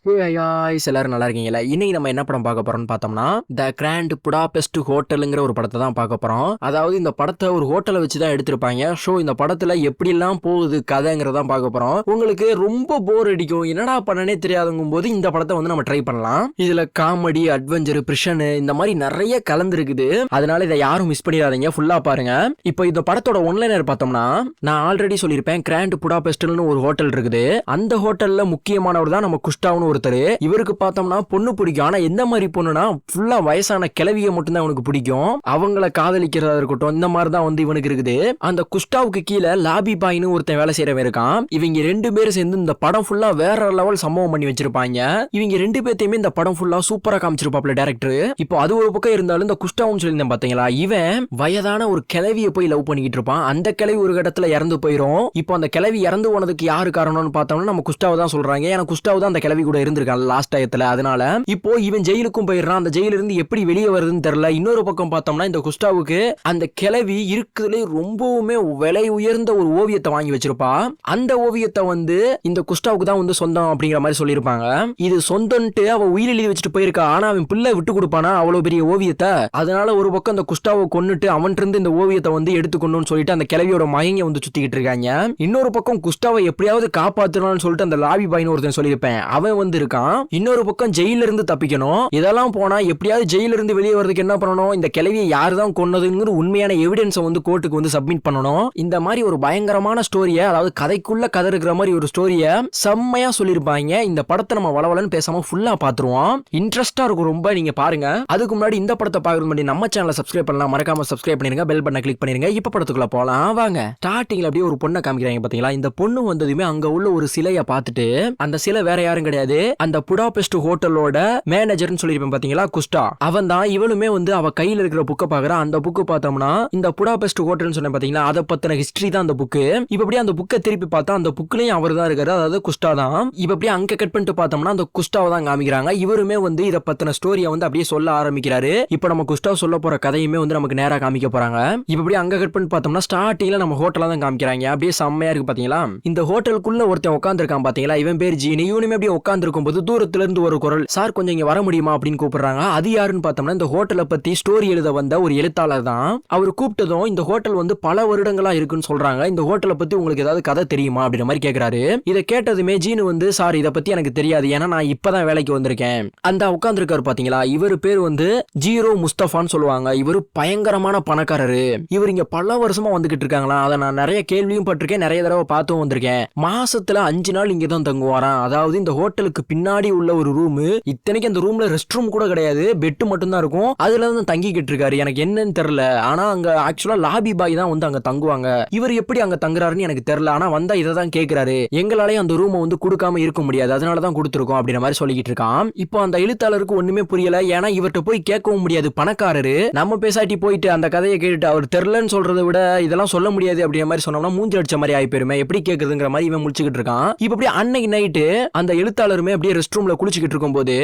எல்லாரும் நல்லா இருக்கீங்களா? இன்னைக்கு நம்ம என்ன படம் பார்க்க போறோம்னு பார்த்தோம்னா, த கிராண்ட் புடாபெஸ்ட் ஹோட்டலுங்கிற ஒரு படத்தை தான் பார்க்க போறோம். அதாவது இந்த படத்தை ஒரு ஹோட்டலை வச்சு தான் எடுத்திருப்பாங்க. ஸோ இந்த படத்துல எப்படிலாம் போகுது கதைங்கிறத பார்க்க போறோம். உங்களுக்கு ரொம்ப போர் அடிக்கும், என்னடா பண்ணனே தெரியாதுங்கும் போது இந்த படத்தை வந்து நம்ம ட்ரை பண்ணலாம். இதுல காமெடி, அட்வென்ச்சர், பிரிஷன் இந்த மாதிரி நிறைய கலந்துருக்குது. அதனால இதை யாரும் மிஸ் பண்ணிடாதீங்க, ஃபுல்லா பாருங்க. இப்போ இந்த படத்தோட ஒன்லைனர் பார்த்தோம்னா, நான் ஆல்ரெடி சொல்லியிருப்பேன், கிராண்ட் புடாபெஸ்ட்னு ஒரு ஹோட்டல் இருக்குது. அந்த ஹோட்டல்ல முக்கியமானவர் தான் நம்ம குஸ்டாவ்னு ஒருத்தர். இவருக்கு பார்த்தோம்னா பொண்ணு பிடிக்கும். ஆனா எந்த மாதிரி பொண்ணுனா ஃபுல்லா வயசான கிழவியை மட்டும் தான் அவனுக்கு பிடிக்கும். அவங்கள காதலிக்கிறதா இருக்கட்டும், இந்த மாதிரி தான் வந்து இவனுக்கு இருக்குது. அந்த குஸ்டாவுக்கு கீழே லாபி பாய்னு ஒருத்தன் வேலை செய்யறவன் இருக்கான். இவங்க ரெண்டு பேரும் சேர்ந்து இந்த படம் ஃபுல்லா வேற லெவல் சம்பவம் பண்ணி வச்சிருப்பாங்க. இவங்க ரெண்டு பேர்த்தையுமே இந்த படம் ஃபுல்லா சூப்பரா காமிச்சிருப்பாப்ல டைரக்டர். இப்போ அது ஒரு பக்கம் இருந்தாலும் இந்த குஸ்டாவும் சொல்லியிருந்தேன் பாத்தீங்களா, இவன் வயதான ஒரு கிழவியை போய் லவ் பண்ணிக்கிட்டு இருப்பான். அந்த கிழவி ஒரு இடத்துல இறந்து போயிரும். இப்போ அந்த கிழவி இறந்து போனதுக்கு யாரு காரணம்னு பார்த்தோம்னா நம்ம குஸ்டாவை தான் சொல்றாங்க. ஏன்னா குஸ்டாவ் தான் அந்த கிழவி கூட இருந்திருக்கான் லாஸ்ட் டயத்துல. அதனால இப்போ இவன் ஜெயிலுக்கும் போயிடுறான். அந்த ஜெயில இருந்து எப்படி வெளியே வருதுன்னு தெரியல. இன்னொரு பக்கம் பார்த்தோம்னா இந்த குஸ்டாவுக்கு அந்த கிழவி இருக்குதுல ரொம்பவுமே விலை உயர்ந்த ஒரு ஓவியத்தை வாங்கி வச்சிருப்பா. அந்த ஓவியத்தை வந்து இந்த குஸ்டாவுக்கு தான் வந்து சொந்தம் அப்படிங்கிற மாதிரி சொல்லியிருப்பாங்க. இது சொந்தம்ட்டு அவ உயிர் எழுதி வச்சுட்டு போயிருக்கா. ஆனா அவன் பிள்ளை விட்டு கொடுப்பானா அவ்வளவு பெரிய ஓவியத்தை? அதனால ஒரு பக்கம் அந்த குஸ்டாவை கொன்னுட்டு அவன் இருந்து இந்த ஓவியத்தை வந்து எடுத்துக்கணும்னு சொல்லிட்டு அந்த கிழவியோட மயங்க வந்து சுத்திக்கிட்டு இருக்காங்க. இன்னொரு பக்கம் குஸ்டாவை எப்படியாவது காப்பாற்றணும்னு சொல்லிட்டு அந்த லாபி பாய்னு ஒருத்தன் சொல்லியிருப்பேன், அவன் வந்து இருக்கான். இன்னொரு பக்கம் ஜெயில இருந்து தப்பிக்கணும். இதெல்லாம் போனா எப்படியாவது ஜெயில இருந்து வெளியே வரதுக்கு என்ன பண்ணணும், இந்த கிழவியை யாரு தான் கொன்னதுங்கிற உண்மையான எவிடன்ஸை வந்து கோர்ட்டுக்கு வந்து சப்மிட் பண்ணணும். இந்த மாதிரி ஒரு பயங்கரமான ஸ்டோரியை, அதாவது கதைக்குள்ள கதை இருக்கிற மாதிரி ஒரு ஸ்டோரியை செம்மையா சொல்லியிருப்பாங்க. இந்த படத்தை நம்ம வளவலன்னு பேசாம ஃபுல்லா பாத்துருவோம். இன்ட்ரெஸ்டா இருக்கும் ரொம்ப, நீங்க பாருங்க. அதுக்கு முன்னாடி இந்த படத்தை பார்க்கறது முன்னாடி நம்ம சேனலை சப்ஸ்கிரைப் பண்ணலாம், மறக்காம சப்ஸ்கிரைப் பண்ணிருங்க, பெல் பட்டனை கிளிக் பண்ணிருங்க. இப்ப படத்துக்குள்ள போலாம் வாங்க. ஸ்டார்டிங்ல அப்படியே ஒரு பொண்ணை காமிக்கிறாங்க பாத்தீங்களா. இந்த பொண்ணு வந்ததுமே அங்க உள்ள ஒரு சிலையை பார்த்துட்டு, அந்த சிலை வேற யாரும் கிடையாது, அந்த புடாபெஸ்ட் ஹோட்டலோட மேனேஜர்னு சொல்லிருப்பேன் பாத்தீங்களா, குஸ்டா. அவன் தான். இவளுமே வந்து அவ கையில இருக்கிற புக்கை பாக்குறான். அந்த புக்கு பார்த்தோம்னா இந்த புடாபெஸ்ட் ஹோட்டல்னு சொன்ன பாத்தீங்களா, அதை பத்தின ஹிஸ்டரி தான் அந்த புக்கு. இப்ப அப்படியே அந்த புக்கை திருப்பி பார்த்தா அந்த புக்லயும் அவர் தான் இருக்காரு, அதாவது குஸ்டா தான். இப்ப அப்படியே அங்க கட் பண்ணிட்டு பார்த்தோம்னா அந்த குஸ்டாவை தான் காமிக்கிறாங்க. இவருமே வந்து இதை பத்தின ஸ்டோரியை வந்து அப்படியே சொல்ல ஆரம்பிக்கிறாரு. இப்ப நம்ம குஸ்டா சொல்ல போற கதையுமே வந்து நமக்கு நேரா காமிக்க போறாங்க. இப்ப அப்படியே அங்க கட் பண்ணி பார்த்தோம்னா ஸ்டார்டிங்ல நம்ம ஹோட்டலா தான் காமிக்கிறாங்க. அப்படியே செம்மையா இருக்கு பாத்தீங்களா. இந்த ஹோட்டலுக்குள்ள ஒருத்தன் உட்கார்ந்து இருக்கான் பாத்தீங்களா, இவன் பேர் ஜீனி. இவனுமே அப்படியே உட்கார்ந்து இருக்கும் போது தூரத்துல இருந்து ஒரு குரல், சார் கொஞ்சம் இங்க வர முடியுமா அப்படின்னு கூப்பிடுறாங்க. அது யாருன்னு பார்த்தோம்னா இந்த ஹோட்டலை பத்தி ஸ்டோரி எழுத வந்த ஒரு எழுத்தாளர் தான். அவர் கூப்பிட்டதும் இந்த ஹோட்டல் வந்து பல வருடங்களா இருக்குன்னு சொல்றாங்க, இந்த ஹோட்டலை பத்தி உங்களுக்கு ஏதாவது கதை தெரியுமா அப்படின்ற மாதிரி கேட்கிறாரு. இதை கேட்டதுமே ஜீனு வந்து, சார் இதை பத்தி எனக்கு தெரியாது, ஏன்னா நான் இப்பதான் வேலைக்கு வந்திருக்கேன். அந்த உட்கார்ந்து இருக்காரு பாத்தீங்களா, இவர் பேர் வந்து ஜீரோ முஸ்தபான்னு சொல்லுவாங்க. இவர் பயங்கரமான பணக்காரரு. இவர் இங்க பல வருஷமா வந்துகிட்டு இருக்காங்களா. அதை நான் நிறைய கேள்வியும் பட்டிருக்கேன், நிறைய தடவை பார்த்தும் வந்திருக்கேன். மாசத்துல 5 நாள் இங்க தான் தங்குவாராம். அதாவது இந்த ஹோட்டலுக்கு பின்னாடி உள்ள ஒரு ரூம், இத்தனைக்கு அந்த ரூம்ல ரெஸ்ட் ரூம் கூட கிடையாது, பெட் மட்டும் தான் இருக்கும். அதுல தான் தங்கிக்கிட்டு இருக்காரு. எனக்கு என்னன்னு தெரியல. ஆனா அங்க ஆக்சுவலா லாபி பாய் தான் வந்து அங்க தங்குவாங்க. இவர் எப்படி அங்க தங்குறாருன்னு எனக்கு தெரியல. ஆனா வந்தா இதை தான் கேட்கிறாரு. எங்களாலேயும் அந்த ரூமை வந்து கொடுக்காம இருக்க முடியாது, அதனாலதான் கொடுத்துருக்கோம் அப்படின்ற மாதிரி சொல்லிக்கிட்டு இருக்கான். இப்போ அந்த எழுத்தாளருக்கு ஒண்ணுமே புரியல. ஏன்னா இவர்கிட்ட போய் கேட்கவும் முடியாது, பணக்காரரு. நம்ம பேசாட்டி போயிட்டு அந்த கதையை கேட்டுட்டு அவர் தெரியலன்னு சொல்றதை விட இதெல்லாம் சொல்ல முடியாது அப்படின்ற மாதிரி சொன்னோம்னா மூஞ்சி அடிச்ச மாதிரி ஆகி போயிருமே, எப்படி கேட்குதுங்கிற மாதிரி இவன் முடிச்சுக்கிட்டு இருக்கான். இப்ப அப்படியே அன்னைக்கு நைட்டு அந்த எழுத்தாளருமே அப்படியே ரெஸ்ட் ரூம்ல குளிச்சுக்கிட்டு இருக்கும் போது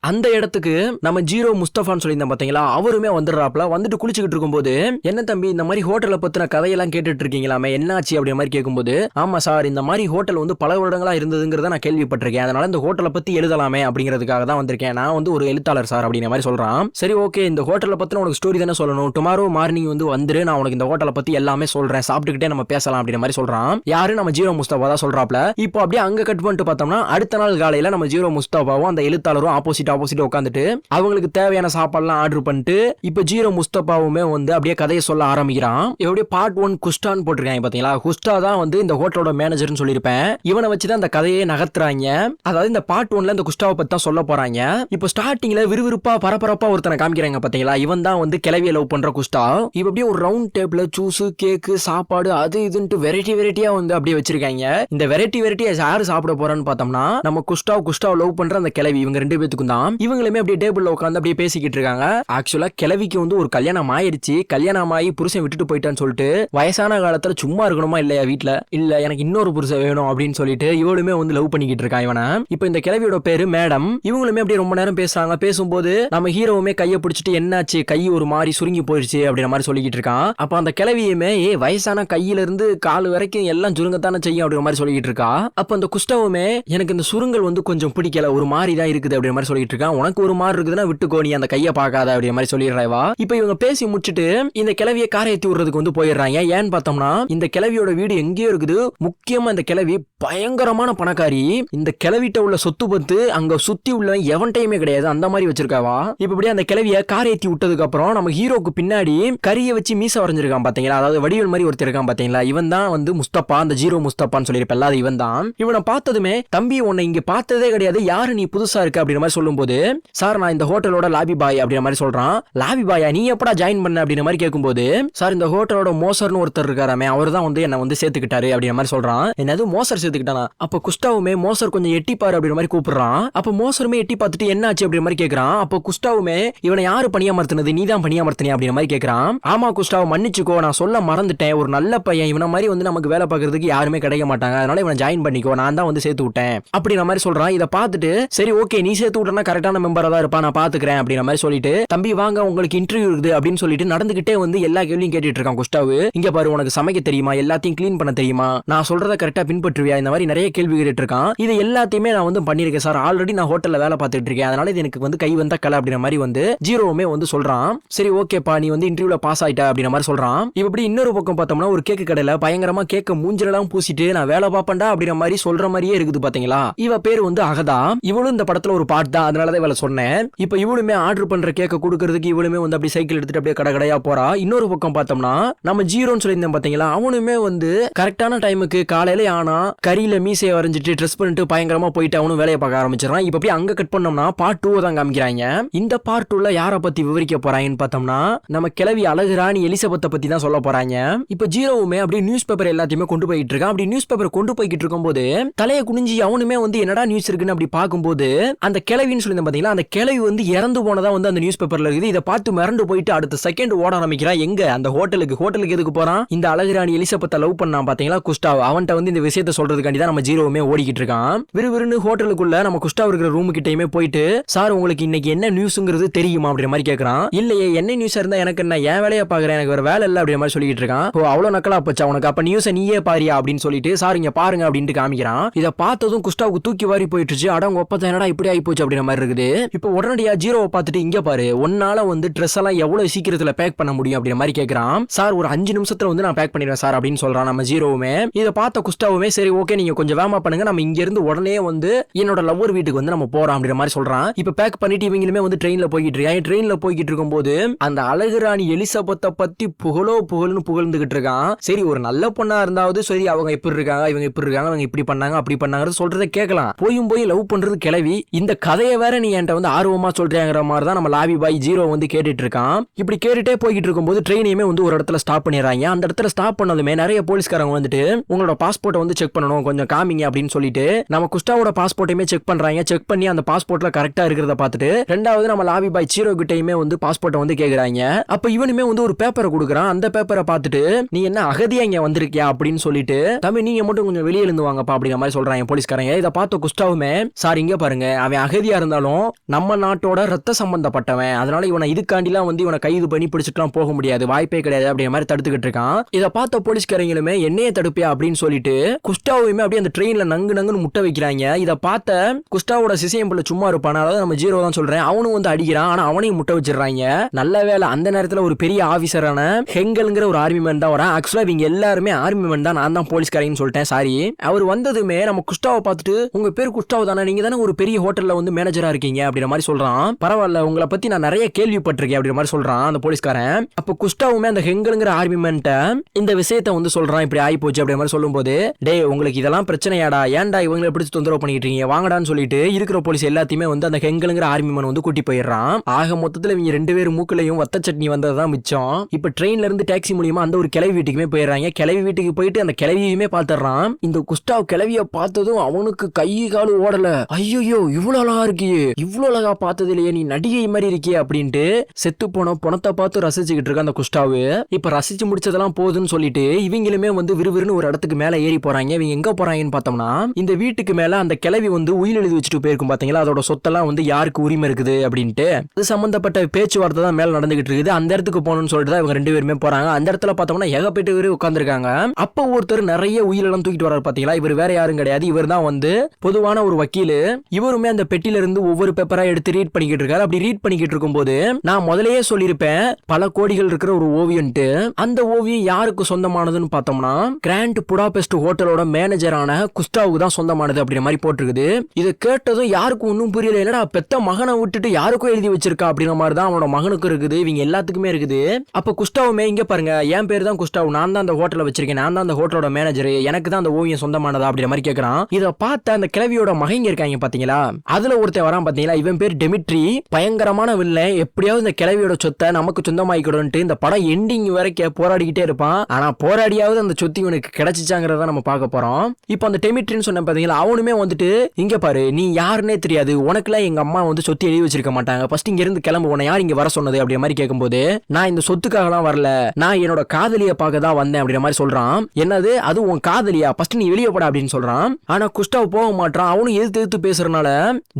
அந்த இடத்துக்கு நம்ம ஜீரோ முஸ்தபான்னு சொல்லியிருந்தோம் பாத்தீங்களா, அவருமே வந்துடுறாப்ல. வந்துட்டு குளிச்சுக்கிட்டு இருக்கும் போது, என்ன தம்பி இந்த மாதிரி ஹோட்டலை பத்தின கதையெல்லாம் கேட்டுட்டு இருக்கீங்களாமே, என்னாச்சு அப்படின்ற மாதிரி கேட்கும்போது, ஆமா சார் இந்த மாதிரி ஹோட்டல் வந்து பல வருடங்களா இருந்ததுங்கிறத நான் கேள்விப்பட்டிருக்கேன், அதனால இந்த ஹோட்டலை பத்தி எழுதலாமே அப்படிங்கிறதுக்காக தான் வந்திருக்கேன், நான் வந்து ஒரு எழுத்தாளர் சார் அப்படிங்கிற மாதிரி சொல்றான். சரி ஓகே, இந்த ஹோட்டலை பத்தின உனக்கு ஸ்டோரி தானே சொல்லணும், டுமாரோ மார்னிங் வந்து வந்துரு, நான் உனக்கு இந்த ஹோட்டலை பத்தி எல்லாமே சொல்றேன், சாப்பிட்டுக்கிட்டே நம்ம பேசலாம் அப்படிங்கிற மாதிரி சொல்றான். யாரு, நம்ம ஜீரோ முஸ்தபா தான் சொல்றாப்ல. இப்போ அப்படியே அங்க கட் பண்ணிட்டு பார்த்தோம்னா அடுத்த நாள் காலையில நம்ம ஜீரோ முஸ்தபாவும் அந்த எழுத்தாளரும் ஆப்போசிட் உட்காந்துட்டு அவங்களுக்கு தேவையான சாப்பாடுலாம் ஆர்டர் பண்ணிட்டு இப்ப ஜீரோ முஸ்தபாவுமே வந்து அப்படியே கதையை சொல்ல ஆரம்பிக்கிறான். இப்படியே பார்ட் 1 குஸ்டான்னு போட்டிருக்காங்க பாத்தீங்களா. குஸ்டா தான் வந்து இந்த ஹோட்டலோட மேனேஜர்னு சொல்லியிருப்பேன். இவனை வச்சுதான் அந்த கதையை நகர்த்துறாங்க. அதாவது இந்த பார்ட் 1ல இந்த குஸ்டாவை பத்தி தான் சொல்ல போறாங்க. இப்போ ஸ்டார்டிங்ல விறுவிறுப்பா பரபரப்பா ஒருத்தனை காமிக்கிறாங்க பாத்தீங்களா, இவன் தான் வந்து கிளவியை லவ் பண்ற குஸ்டா. இப்ப அப்படியே ஒரு ரவுண்ட் டேபிள்ல ஜூஸ், கேக்கு, சாப்பாடு அது இதுன்ட்டு வெரைட்டியா வந்து அப்படியே வச்சிருக்காங்க. இந்த வெரைட்டியா யாரு சாப்பிட போறான்னு பார்த்தோம்னா நம்ம குஸ்டாவ் லவ் பண்ற அந்த கிளவி, இவங்க ரெண்டு பேத்துக்கும் தான். இவங்களுமே அப்படியே டேபிள்ல உட்காந்து அப்படியே பேசிக்கிட்டு இருக்காங்க. ஆக்சுவலா கிளவிக்கு வந்து ஒரு கல்யாணம் ஆயிருச்சு, கல்யாணம் ஆகி புருஷன் விட்டுட்டு போயிட்டான்னு சொல்லிட்டு வயசான காலத்துல சும்மா இருக்கணுமா இல்லையா வீட்டுல, இல்ல எனக்கு இன்னொரு புருஷன் வேணும் அப்படின்னு சொல்லிட்டு இவளுமே வந்து லவ் பண்ணிக்கிட்டு இருக்கான் இவனை. இப்ப இந்த கிளவியோட பேரு மேடம். இவங்களுமே அப்படியே ரொம்ப நேரம் பேசுறாங்க. பேசும்போது நம்ம ஹீரோவுமே கையை பிடிச்சிட்டு, என்னாச்சு கை ஒரு மாதிரி சுருங்கி போயிடுச்சு அப்படின்ற மாதிரி சொல்லிக்கிட்டு இருக்கான். அப்ப அந்த கிளவியுமே வயசான கையில இருந்து கால் வரைக்கும் எல்லாம் சுருங்கத்தானே செய்யும் அப்படிங்கிற மாதிரி சொல்லிக்கிட்டு இருக்கா. அப்ப அந்த குஸ்டாவுமே, எனக்கு இந்த சுருங்கல் வந்து கொஞ்சம் கொஞ்சம் பிடிக்கல, ஒரு மாதிரி தான் இருக்குது அப்படின்ற மாதிரி சொல்லிட்டு இருக்கான். உனக்கு ஒரு மாதிரி இருக்குதுன்னா விட்டுக்கோ, நீ அந்த கையை பார்க்காத அப்படின்ற மாதிரி சொல்லிடுறாவா. இப்ப இவங்க பேசி முடிச்சுட்டு இந்த கிளவியை காரை ஏத்தி விடுறதுக்கு வந்து போயிடுறாங்க. ஏன்னு பார்த்தோம்னா இந்த கிளவியோட வீடு எங்கேயோ இருக்குது. முக்கியமா இந்த கிளவி பயங்கரமான பணக்காரி. இந்த கிளவிட்ட உள்ள சொத்து பத்து அங்க சுத்தி உள்ள எவன்டையுமே கிடையாது, அந்த மாதிரி வச்சிருக்காவா. இப்ப இப்படியே அந்த கிளவியை காரை ஏத்தி விட்டதுக்கு அப்புறம் நம்ம ஹீரோக்கு பின்னாடி கரியை வச்சு மீச வரைஞ்சிருக்கான் பாத்தீங்களா, அதாவது வடிவல் மாதிரி ஒருத்தர் இருக்கான் பாத்தீங்களா, இவன் தான் வந்து முஸ்தபா, அந்த ஜீரோ முஸ்தபான்னு சொல்லியிருப்பேன், அது இவன் தான். இவனை பார்த்ததுமே தம்பி உன்னை இங்க பார்த்ததே கிடையாது, யாரு நீ புதுசா இருக்க அப்படின்ற மாதிரி சொல்லும் போது, சார் நான் இந்த ஹோட்டலோட லாபி பாய் அப்படின்ற மாதிரி சொல்றான். லாபி பாயா, நீ எப்படா ஜாயின் பண்ண அப்படின்ற மாதிரி கேட்கும்போது, சார் இந்த ஹோட்டலோட மோசர்னு ஒருத்தர் இருக்காராமே, அவர் தான் வந்து என்ன வந்து சேர்த்துக்கிட்டாரு அப்படின்ற மாதிரி சொல்றான். என்னது மோசர் சேர்த்துக்கிட்டானா? அப்ப குஸ்டாவுமே மோசர் கொஞ்சம் எட்டிப்பாரு அப்படின்ற மாதிரி கூப்பிடுறான். அப்ப மோசருமே எட்டி பார்த்துட்டு என்ன ஆச்சு அப்படின்ற மாதிரி கேட்கறான். அப்ப குஸ்டாவுமே இவனை யாரு பணியமர்த்தினது, நீ தான் பணியமர்த்தினியா அப்படின்ற மாதிரி கேட்கறான். ஆமா குஸ்டாவ், மன்னிச்சுக்கோ, நான் சொல்ல மறந்துட்டேன், ஒரு நல்ல பையன், இவன மாதிரி வந்து நமக்கு வேலை பார்க்கறதுக்கு யாருமே கிடைக்க மாட்டாங்க, அதனால இவனை ஜாயின் பண்ணிக்கோ, நான் தான் வந்து சேர்த்து விட்டேன் அப்படின்ற மாதிரி சொல்றான். இதை பார்த்துட்டு சரி ஓகே, நீ சேர்த்து விட்டனா கரெக்டான மெம்பரா தான் இருப்பா, நான் பாத்துக்கிறேன் அப்படின்ற மாதிரி சொல்லிட்டு, தம்பி வாங்க உங்களுக்கு இன்டர்வியூ இருக்குது அப்படின்னு சொல்லிட்டு நடந்துகிட்டே வந்து எல்லா கேள்வியும் கேட்டுட்டு இருக்கான் குஸ்டாவு. இங்க பாரு, உனக்கு சமைக்க தெரியுமா, எல்லாத்தையும் கிளீன் பண்ண தெரியுமா, நான் சொல்றத கரெக்டா பின்பற்றுவியா, இந்த மாதிரி நிறைய கேள்வி கேட்டுட்டு இருக்கான். இது எல்லாத்தையுமே நான் வந்து பண்ணிருக்கேன் சார், ஆல்ரெடி நான் ஹோட்டல்ல வேலை பார்த்துட்டு இருக்கேன், அதனால இது எனக்கு வந்து கை வந்த கலை அப்படின்ற மாதிரி வந்து ஜீரோவுமே வந்து சொல்றான். சரி ஓகேப்பா, நீ வந்து இன்டர்வியூல பாஸ் ஆயிட்டா அப்படின்ற மாதிரி சொல்றான். இப்படி இன்னொரு பக்கம் பார்த்தோம்னா ஒரு கேக்கு கடையில பயங்கரமா கேக்க மூஞ்சிலெல்லாம் பூசிட்டு நான் வேலை பாப்பண்டா அப்படின்ற மாதிரி சொல்ற மாதிரியே இருக்குது பாத்தீங்களா. இவ பேரு வந்து அகதா. இவளும் இந்த படத்துல ஒரு பாட் தான், அதனாலதான் இவளை சொன்னேன். இப்ப இவளுமே ஆர்டர் பண்ற கேக்க கொடுக்கறதுக்கு இவளுமே வந்து அப்படி சைக்கிள் எடுத்துட்டு அப்படியே கடை கடையா போறா. இன்னொரு பக்கம் பார்த்தோம்னா நம்ம ஜீரோன்னு சொல்லியிருந்தேன் பாத்தீங்களா, அவனுமே வந்து கரெக்டான டைமுக்கு காலையில ஆனா கரியில மீசையை வரைஞ்சிட்டு ட்ரெஸ் பண்ணிட்டு பயங்கரமா போயிட்டு அவனும் வேலையை பார்க்க ஆரம்பிச்சிடறான். இப்ப அப்படியே அங்க கட் பண்ணோம்னா பார்ட் 2 தான் காமிக்கிறாங்க. இந்த பார்ட் 2ல யாரை பத்தி விவரிக்க போறாங்கன்னு பார்த்தோம்னா நம்ம கிளவி அழகு ராணி எலிசபெத்தை பத்தி தான் சொல்ல போறாங்க. இப்ப ஜீரோவுமே அப்படியே நியூஸ் பேப்பர் எல்லாத்தையுமே கொண்டு போயிட்டு இருக்கான். அப்படி நியூஸ் பேப்பர் கொண்டு போய்கிட்டு இருக்கும்போது தலையை குனிஞ்சி அவனுமே வந்து என்னடா நியூஸ் இருக்குன்னு அப்படி பார்க்கும்போது அந்த கிளவின்னு சொல்லி பாத்தீங்களா, அந்த கிளவி வந்து இறந்து போனதா வந்து அந்த நியூஸ் பேப்பர்ல இருக்குது. இதை பார்த்து மிரண்டு போயிட்டு அடுத்த செகண்ட் ஓட ஆரம்பிக்கிறான். எங்க அந்த ஹோட்டலுக்கு எதுக்கு போறான், இந்த அழகு ராணி எலிசபெத்தை லவ் பண்ணான் பாத்தீங்களா குஸ்டாவ், அவன்கிட்ட வந்து இந்த விஷயத்தை சொல்றதுக்காண்டி தான் நம்ம ஜீரோவுமே ஓடிக்கிட்டு இருக்கான். விறுவிறுன்னு ஹோட்டலுக்குள்ள நம்ம குஸ்டாவ் இருக்கிற ரூம் கிட்டயுமே போயிட்டு, சார் உங்களுக்கு இன்னைக்கு என்ன நியூஸ்ங்கிறது தெரியுமா அப்படின்ற மாதிரி கேட்கறான். இல்லையே, என்ன நியூஸ் இருந்தா எனக்கு என்ன, என் வேலையை பாக்குறேன், எனக்கு வேற வேலை இல்ல அப்படின்ற மாதிரி சொல்லிட்டு இருக்கான். ஓ அவ்வளவு நக்கலா போச்சா உனக்கு, அப்ப நியூஸை நீயே பாரியா அப்படின்னு சொல்லிட்டு சார் இங்க பாருங்க அப்படின்ட்டு காமிக்கிறான். இதை பார்த்ததும் குஸ்டாவுக்கு தூக்கி வாரி போயிட்டுச்சு. அடங்க ஒப்பத்த என்னடா இப்படி ஆகி போச்சு அப்படின்ற மாதிரி இருக்குது. இப்போ உடனடியா ஜீரோவை பார்த்துட்டு இங்க பாரு, ஒன்னால வந்து ட்ரெஸ் எல்லாம் எவ்வளவு சீக்கிரத்துல பேக் பண்ண முடியும் அப்படின்ற மாதிரி கேட்கறான். சார் ஒரு 5 நிமிஷத்துல வந்து நான் பேக் பண்ணிடுறேன் சார் அப்படின்னு சொல்றான் நம்ம ஜீரோவுமே. இதை பார்த்த குஸ்டாவுமே சரி ஓகே நீங்க கொஞ்சம் வேமா பண்ணுங்க, நம்ம இங்க இருந்து உடனே வந்து என்னோட லவ்வர் வீட்டுக்கு வந்து நம்ம போறோம் அப்படின்ற மாதிரி சொல்றான். இப்ப பேக் பண்ணிட்டு இவங்களுமே வந்து ட்ரெயின்ல போய்கிட்டு இருக்காங்க. ட்ரெயின்ல போய்கிட்டு இருக்கும்போது அந்த அழகு ராணி எலிசபெத்தை பத்தி புகழ்னு புகழ்ந்துகிட்டு இருக்கான். சரி ஒரு நல்ல பொண்ணா இருந்தாவது சரி, அவங்க எப்படி இருக்காங்க, இவங்க இப்படி இருக்காங்க, அவங்க இப்படி பண்ணாங்க அப்படி பண்ணாங்க சொல்றதை கேட்கலாம். போய் லவ் பண்றது கிளவி, இந்த கதையை வேற நீ என்கிட்ட வந்து ஆர்வமா சொல்றியாங்கிற மாதிரி தான் நம்ம லாபி பாய் ஜீரோ வந்து கேட்டுட்டு இருக்கான். இப்படி கேட்டுட்டே போய்கிட்டு இருக்கும்போது ட்ரெயினையுமே வந்து ஒரு இடத்துல ஸ்டாப் பண்ணிடுறாங்க. அந்த இடத்துல ஸ்டாப் பண்ணதுமே நிறைய போலீஸ்காரங்க வந்துட்டு உங்களோட பாஸ்போர்ட்டை வந்து செக் பண்ணணும், கொஞ்சம் காமிங்க அப்படின்னு சொல்லிட்டு நம்ம குஸ்டாவோட பாஸ்போர்ட்டையுமே செக் பண்றாங்க. செக் பண்ணி அந்த பாஸ்போர்ட்ல கரெக்டா இருக்கிறத பார்த்துட்டு ரெண்டாவது நம்ம லாபி பாய் ஜீரோ கிட்டையுமே வந்து பாஸ்போர்ட்டை வந்து கேக்குறாங்க. அப்ப இவனுமே வந்து ஒரு பேப்பரை கொடுக்குறான். அந்த பேப்பரை பார்த்துட்டு நீ என்ன அகதியா இங்க வந்திருக்கியா அப்படின்னு சொல்லிட்டு, தம்பி நீங்க மட்டும் கொஞ்சம் வெளியே இருந்து வாங்கப்பா அப்படிங்கிற மாதிரி சொல்றாங்க போலீஸ்காரங்க. இதை பார்த்த குஸ்டாவுமே சார் இங்க பாருங்க, அவன் அகதியா இருந்தாலும் நம்ம நாட்டோட ரத்த சம்பந்தப்பட்டவன், அதனால இவனை இதுக்காண்டிலாம் வந்து இவனை கைது பண்ணி பிடிச்சிட்டுலாம் போக முடியாது, வாய்ப்பே கிடையாது அப்படிங்கிற மாதிரி தடுத்துக்கிட்டு இருக்கான். இதை பார்த்த போலீஸ்காரங்களுமே என்னைய தடுப்பியா அப்படின்னு சொல்லிட்டு குஸ்டாவுமே அப்படியே அந்த ட்ரெயின்ல நங்குன்னு முட்டை வைக்கிறாங்க. இதை பார்த்த குஸ்டாவோட சிசையம் பிள்ளை சும்மா இருப்பான், அதாவது நம்ம ஜீரோ தான் சொல்றேன், அவனும் வந்து அடிக்கிறான். ஆனா அவனையும் முட்டை வச்சிடறாங்க. நல்ல வேலை அந்த நேரத்துல ஒரு பெரிய ஆபீசரான ஹெங்கல்ங்கிற ஒரு ஆர்மி மேன் தான் வரான். ஆக்சுவலா இவங்க எல்லாருமே ஆர்மி மேன் தான், நான் தான் போலீஸ்காரன்னு சொல்லிட்டேன் சாரி. அவர் வந்ததுமே நம்ம குஸ்டாவை பார்த்துட்டு உங்க பேர் குஸ்டாவ் தானே, நீங்க தானே ஒரு பெரிய ஹோட்டல்ல வந்து மேனேஜரா இருக்கீங்க அப்படின்ற மாதிரி சொல்றான். பரவாயில்ல உங்களை பத்தி நான் நிறைய கேள்விப்பட்டிருக்கேன் அப்படின்ற மாதிரி சொல்றான் அந்த போலீஸ்காரன். அப்ப குஸ்டாவுமே அந்த ஹெங்கல்ங்கிற ஆர்மி மேன்ட்ட இந்த விஷயத்தை வந்து சொல்றான், இப்படி ஆகி போச்சு அப்படின்ற மாதிரி சொல்லும் போது, டே உங்களுக்கு இதெல்லாம் பிரச்சனையாடா, ஏன்டா இவங்களை பிடிச்சி தொந்தரவு பண்ணிட்டு இருக்கீங்க, வாங்கடான்னு சொல்லிட்டு இருக்கிற போலீஸ் எல்லாத்தையுமே வந்து அந்த ஹெங்கல்ங்கிற ஆர்மி மேன் வந்து கூட்டி போயிடுறான். ஆக மொத்தத்துல இவங்க 2 பேரும் மூக்குலையும் வத்த சட்னி வந்ததுதான் மிச்சம். இப்ப ட்ரெயின்ல இருந்து டாக்ஸி மூலியமா அந்த ஒரு கிளவி வீட்டுக்குமே போயிடுறாங்க. கிளவி வீட்டுக்கு போயிட்டு அந்த கிளவியுமே பாத்துறான். இந்த குஸ்டாவ் கிளவிய பார்த்ததும் அவனுக்கு கை காலு ஓடல. ஐயோ இவ்வளவு அழகா இருக்கியே, இவ்வளவு அழகா பார்த்தது இல்லையே, நீ நடிகை மாதிரி இருக்கியே அப்படின்ட்டு செத்து போன பணத்தை பார்த்து ரசிச்சுக்கிட்டு இருக்க அந்த குஸ்டாவு. இப்ப ரசிச்சு முடிச்சதெல்லாம் போகுதுன்னு சொல்லிட்டு இவங்களுமே வந்து விறுவிறுன்னு ஒரு இடத்துக்கு மேல ஏறி போறாங்க. இவங்க எங்க போறாங்கன்னு பார்த்தோம்னா இந்த வீட்டுக்கு மேல அந்த கிளவி வந்து உயில் எழுதி வச்சுட்டு போயிருக்கும் பாத்தீங்களா, அதோட சொத்தெல்லாம் வந்து யாருக்கு உரிமை இருக்குது அப்படின்ட்டு அது சம்பந்தப்பட்ட பேச்சுவார்த்தை தான் மேல நடந்துகிட்டு இருக்குது. அந்த இடத்துக்கு போகணும்னு சொல்லிட்டு இவங்க 2 பேருமே போறாங்க. அந்த இடத்துல பார்த்தோம்னா ஏகப்பட்ட பேர் உட்கார்ந்துருக்காங்க. அப்ப ஒருத்தர் நிறைய உயிரெல்லாம் தூக்கிட்டு வர்றாரு பாத்தீங்களா, இவர் வேற யாரும் கிடையாது, இவர் தான் வந்து பொதுவான தான் ஒரு வக்கீல். இவருமே அந்த பெட்டில இருந்து ஒவ்வொரு பேப்பரா எடுத்து ரீட் பண்ணிக்கிட்டு இருக்காரு. அப்படி ரீட் பண்ணிக்கிட்டு இருக்கும்போது நான் முதலையே சொல்லியிருப்பேன் பல கோடிகள் இருக்கிற ஒரு ஓவியன்ட்டு. அந்த ஓவியம் யாருக்கு சொந்தமானதுன்னு பார்த்தோம்னா கிராண்ட் புடாபெஸ்ட் ஹோட்டலோட மேனேஜரான குஸ்டாவுக்கு தான் சொந்தமானது அப்படிங்கிற மாதிரி போட்டிருக்குது. இதை கேட்டதும் யாருக்கும் ஒன்றும் புரியல. என்னடா பெத்த மகனை விட்டுட்டு யாருக்கும் எழுதி வச்சிருக்கா அப்படிங்கிற மாதிரி தான் அவனோட மகனுக்கு இருக்குது, இவங்க எல்லாத்துக்குமே இருக்குது. அப்ப குஸ்டாவுமே இங்க பாருங்க, என் பேர் தான் குஸ்டாவ், நான் தான் அந்த ஹோட்டலை வச்சிருக்கேன், நான் தான் அந்த ஹோட்டலோட மேனேஜர், எனக்கு தான் அந்த ஓவியம் சொந்தமானதா அப்படிங்கிற மாதிரி கேட்கறான். இதை பார்த்த அந்த கிழவியோட மகங்க இருக்காங்க பாத்தீங்களா, அதுல ஒருத்தன் வரான் பாத்தீங்களா, இவன் பேர் டெமிட்ரி. பயங்கரமான வில்லன். எப்படியாவது இந்த கிழவியோட சொத்தை நமக்கு சொந்தமாக்கிடும்ட்டு இந்த படம் எண்டிங் வரைக்கும் போராடிக்கிட்டே இருப்பான். ஆனா போராடியாவது அந்த சொத்து இவனுக்கு கிடைச்சிச்சாங்கிறத நம்ம பார்க்க போறோம். இப்போ அந்த டெமிட்ரின்னு சொன்ன பாத்தீங்களா, அவனுமே வந்துட்டு இங்க பாரு, நீ யாருன்னே தெரியாது, உனக்குலாம் எங்க அம்மா வந்து சொத்து எழுதி வச்சிருக்க மாட்டாங்க, ஃபர்ஸ்ட் இங்க இருந்து கிளம்பு, உன்னை யார் இங்க வர சொன்னது அப்படிங்கிற மாதிரி கேட்கும்போது, நான் இந்த சொத்துக்காகலாம் வரல, நான் என்னோட காதலியை பார்க்க தான் வந்தேன் அப்படிங்கிற மாதிரி சொல்றான். என்னது, அது உன் காதலியா, ஃபர்ஸ்ட் நீ வெளியே போட அப்படின்னு சொல்றான். ஆனா குஸ்டாவ் போக மாட்டான். அவனும் எதிர்த்து பேசுறதுனால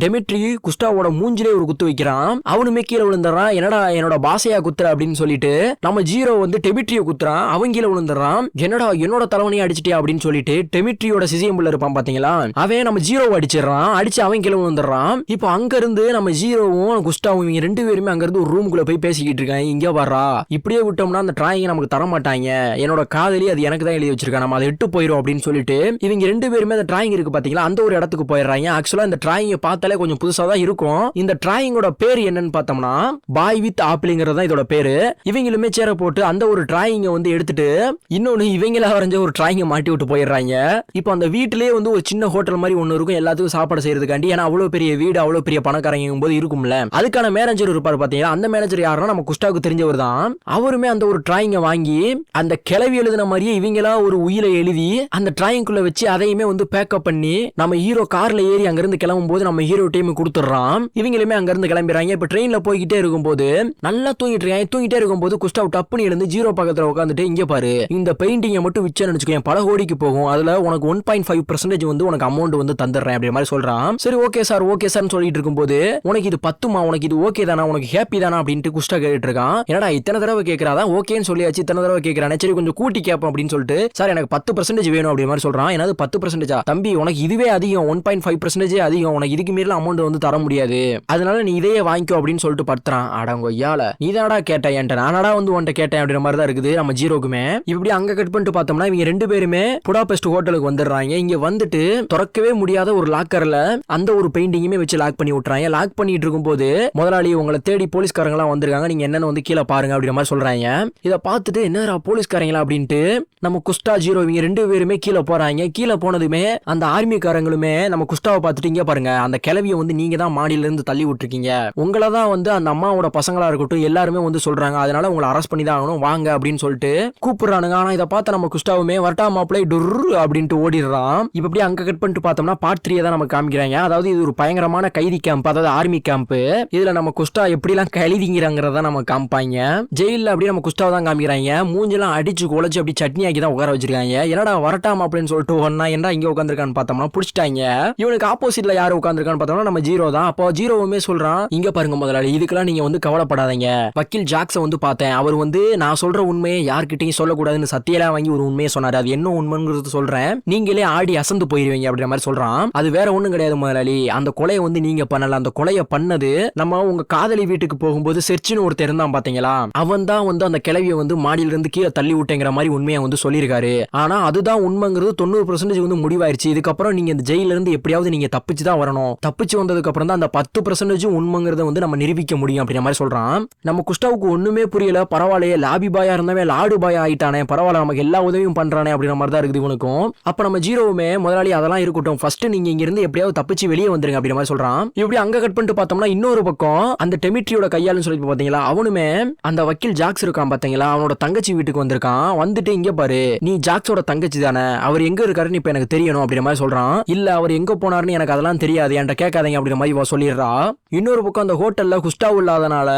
டெமிட்ரி குஸ்டாவோட மூஞ்சிலே ஒரு குத்து வைக்கிறான். அவனுமே கீழே விழுந்துறான். என்னடா என்னோட பாசையா குத்துற அப்படின்னு சொல்லிட்டு நம்ம ஜீரோ வந்து டெமிட்ரிய குத்துறான். அவன் கீழே விழுந்துறான். என்னடா என்னோட தலைவனையை அடிச்சிட்டியா அப்படின்னு சொல்லிட்டு டெமிட்ரியோட சிசிஎம்புல இருப்பான் பாத்தீங்களா, அவன் நம்ம ஜீரோவை அடிச்சிடறான். அடிச்சு அவன் கீழே விழுந்துறான். இப்போ அங்க இருந்து நம்ம ஜீரோவும் குஸ்டாவும் இவங்க ரெண்டு பேருமே அங்க இருந்து ஒரு ரூமுக்குள்ள போய் பேசிக்கிட்டு இருக்காங்க. இங்க வர்றா, இப்படியே விட்டோம்னா அந்த டிராயிங் நமக்கு தர மாட்டாங்க, என்னோட காதலி அது எனக்கு தான் எழுதி வச்சிருக்கான், நம்ம அதை எட்டு போயிடும் அப்படின்னு சொல்லிட்டு இவங்க ரெண்டு பேருமே அந்த டிராயிங் இருக்கு பாத்தீங்களா, அந்த ஒரு இடத்துக்கு போயிடுறாங்க. ஆக்சுவலா இந்த டிராயிங்கை பார்த்தாலே கொஞ்சம் புதுசா தான் இருக்கும். இந்த டிராயிங்கோட பேர் என்னன்னு பார்த்தோம்னா பாய் வித் ஆப்பிள்ங்கிறது தான் இதோட பேரு. இவங்களுமே சேர போட்டு அந்த ஒரு டிராயிங்கை வந்து எடுத்துட்டு இன்னொன்னு இவங்களா வரைஞ்ச ஒரு டிராயிங்கை மாட்டி விட்டு போயிடுறாங்க. இப்போ அந்த வீட்டிலேயே வந்து ஒரு சின்ன ஹோட்டல் மாதிரி ஒன்று இருக்கும் எல்லாத்துக்கும் சாப்பாடு செய்யறதுக்காண்டி. ஏன்னா அவ்வளவு பெரிய வீடு, அவ்வளவு பெரிய பணக்காரங்க போது இருக்கும்ல, அதுக்கான மேனேஜர் இருப்பார் பாத்தீங்களா. அந்த மேனேஜர் யாருன்னா நம்ம குஸ்டாவுக்கு தெரிஞ்சவர் தான். அவருமே அந்த ஒரு டிராயிங்கை வாங்கி அந்த கிளவி எழுதின மாதிரியே இவங்களா ஒரு உயிரை எழுதி அந்த டிராயிங்குள்ள வச்சு அதையுமே வந்து பேக்கப் பண்ணி நம்ம ஹீரோ கார்ல ஏறி அங்கிருந்து கிளம்பும் போது நம்ம ஹீரோ டீம் கொடுத்துடுறான். இவங்களுமே அங்கிருந்து கிளம்பிடுறாங்க. இப்ப ட்ரெயின்ல போய்கிட்டே இருக்கும்போது நல்லா தூங்கிட்டு இருக்காங்க. தூங்கிட்டே இருக்கும்போது குஸ்டாவ் டப்புன்னு எழுந்து ஜீரோ பக்கத்துல உட்காந்துட்டு, இங்க பாரு, இந்த பெயிண்டிங்கை மட்டும் விச்சேன்னு நினைச்சுக்கேன், பல கோடிக்கு போகும், அதுல உனக்கு 1.5% வந்து உனக்கு அமௌண்ட் வந்து தந்துடுறேன் அப்படி மாதிரி சொல்றான். சரி ஓகே சார் ஓகே சார் சொல்லிட்டு இருக்கும்போது, உனக்கு இது பத்துமா, உனக்கு இது ஓகே தானா, உனக்கு ஹாப்பி தானா அப்படின்ட்டு குஸ்டா கேட்டு இருக்கான். என்னடா இத்தனை தடவை கேட்கறாதான், ஓகேன்னு சொல்லியாச்சு, இத்தனை தடவை கேட்கறானே, சரி கொஞ்சம் கூட்டி கேட்போம் அப்படின்னு சொல்லிட்டு, சார் எனக்கு 10% வேணும் அப்படி மாதிரி சொல்றான். என்னது 10%? தம்பி உனக்கு இதுவே அதிகம், 1.5% அதிகம், உனக்கு இதுக்கு மீறல அமௌண்ட் வந்து தர முடியாது, அதனால நீ இதையே வாங்கிக்கோ அப்படின்னு சொல்லிட்டு படுத்துறான். அடங்கொய்யால நீ தானடா கேட்ட, என்கிட்ட நானடா வந்து உன்கிட்ட கேட்டேன் அப்படின்ற மாதிரி தான் இருக்குது நம்ம ஜீரோக்குமே. இப்படி அங்க கட் பண்ணிட்டு பார்த்தோம்னா இவங்க ரெண்டு பேருமே புடாபெஸ்ட் ஹோட்டலுக்கு வந்துடுறாங்க. இங்க வந்துட்டு திறக்கவே முடியாத ஒரு லாக்கர்ல அந்த ஒரு பெயிண்டிங்குமே வச்சு லாக் பண்ணி விட்டுறாங்க. லாக் பண்ணிட்டு இருக்கும்போது முதலாளி உங்களை தேடி போலீஸ்காரங்க எல்லாம் வந்திருக்காங்க, நீங்க என்னன்னு வந்து கீழே பாருங்க அப்படிங்கிற மாதிரி சொல்றாங்க. இதை பார்த்துட்டு என்னடா போலீஸ்காரங்களா அப்படின்ட்டு நம்ம குஸ்டா ஜீரோ இவங்க ரெண்டு பேருமே கீழே போறாங்க. கீழே போனதுமே அந்த ஆர்மிக்காரங்களுமே நம்ம குஸ்டாவை பார்த்துட்டு, இங்க பாருங்க, அந்த கிளவியை வந்து நீங்க தான் மாடியில இருந்து தள்ளி விட்டுருக்கீங்க, உங்களை தான் வந்து அந்த அம்மாவோட பசங்களா இருக்கட்டும் எல்லாருமே வந்து சொல்றாங்க, அதனால உங்களை அரெஸ்ட் பண்ணி தான் ஆகணும், வாங்க அப்படின்னு சொல்லிட்டு கூப்பிடுறானுங்க. ஆனா இதை பார்த்த நம்ம குஸ்டாவுமே வரட்டா மாப்பிளை டுர் அப்படின்ட்டு ஓடிடுறான். இப்ப அப்படியே அங்க கட் பண்ணிட்டு பார்த்தோம்னா பார்ட் 3 தான் நமக்கு காமிக்கிறாங்க. அதாவது இது ஒரு பயங்கரமான கைதி கேம்ப், அதாவது ஆர்மி கேம்ப். இதுல நம்ம குஸ்டா எப்படிலாம் கைதிங்கிறத நம்ம காமிப்பாங்க. ஜெயில அப்படியே நம்ம குஸ்டாவை தான் காமிக்கிறாங்க. மூஞ்செல்லாம் அடிச்சு குலைச்சு அப்படி சட்னி ஆக்கி தான் உட்கார வச்சிருக்காங்க. என்னடா வரட்டா மாப்பிளைன்னு சொல்லிட்டு ஒன்னா என்ன இங்க உட்காந்துருக்கான்னு பார்த்தோம்னா புடிச்சிட்டாங்க. இவனுக்கு ஆப்போசிட்ல யாரு உட்காந்துருக்கான்னு பார்த்தோம்னா நம்ம ஜீரோ தான். அப்போ ஜீரோவுமே சொல்றான், இங்க பாருங்க முதலாளி, இதுக்கெல்லாம் நீங்க வந்து கவலைப்படாதீங்க, வக்கீல் ஜாக்ஸை வந்து பார்த்தேன், அவர் வந்து நான் சொல்ற உண்மையை யார்கிட்டையும் சொல்லக்கூடாதுன்னு சத்தியெல்லாம் வாங்கி ஒரு உண்மையை சொன்னாரு, அது என்ன உண்மைங்கிறது சொல்றேன், நீங்களே ஆடி அசந்து போயிருவீங்க அப்படின்ற மாதிரி சொல்றான். அது வேற ஒண்ணும் கிடையாது முதலாளி, அந்த கொலையை வந்து நீங்க பண்ணல, அந்த கொலையை பண்ணது நம்ம உங்க காதலி வீட்டுக்கு போகும்போது செர்ச்சின்னு ஒருத்தர் இருந்தான் பாத்தீங்களா, அவன் தான் வந்து அந்த கிளவியை வந்து மாடியில இருந்து கீழே தள்ளி விட்டேங்கிற மாதிரி உண்மையை வந்து சொல்லியிருக்காரு. ஆனா அதுதான் உண்மைங்கிறது 90% வந்து முடிவாயிருச்சு. இதுக்கப்புறம் நீங்க இந்த ஜெயில இருந்து எப்படியாவது நீங்க தப்பிச்சு தான் வரணும், தப்பிச்சு வந்ததுக்கு அப்புறம் தான் அந்த 10% உண்மைங்கிறத வந்து நம்ம நிரூபிக்க முடியும் அப்படிங்கிற மாதிரி சொல்றான். நம்ம குஸ்டாவுக்கு ஒண்ணுமே புரியல. பரவாயில்லையே, லாபி பாயா இருந்தவன் லாடு பாயா ஆயிட்டானே, பரவாயில்ல நமக்கு எல்லா உதவியும் பண்றானே அப்படிங்கிற மாதிரி தான் இருக்குது இவனுக்கும். அப்ப நம்ம ஜீரோவுமே முதலாளி அதெல்லாம் இருக்கட்டும், ஃபர்ஸ்ட் நீங்க இங்க இருந்து எப்படியாவது தப்பிச்சு வெளியே வந்துருங்க அப்படிங்கிற மாதிரி சொல்றான். இப்படி அங்க கட் பண்ணிட்டு பார்த்தோம்னா இன்னொரு பக்கம் அந்த டெமிட்ரியோட கையாளுன்னு சொல்லி பாத்தீங்களா, அவனுமே அந்த வக்கீல் ஜாக்ஸ் இருக்கான் பாத்தீங்களா, அவனோட தங்கச்சி வீட்டுக்கு வந்திருக்கான். வந்துட்டு இங்க பாரு, நீ ஜாக்ஸோட தங்கச்சி தானே, அவர் எங்க இருக்காருன்னு இப்ப எனக்கு தெரியணும் அப்படிங்கிற மாதிரி சொல்றான். இல்ல அவர் எங்க போனாருன்னு எனக்கு அதெல்லாம் தெரியாது, என்கிட்ட கேட்காதீங்க அப்படிங்கிற மாதிரி சொல்லிடுறா. இன்னொரு பக்கம் அந்த ஹோட்டல்ல குஸ்டாவ் இல்லாதனால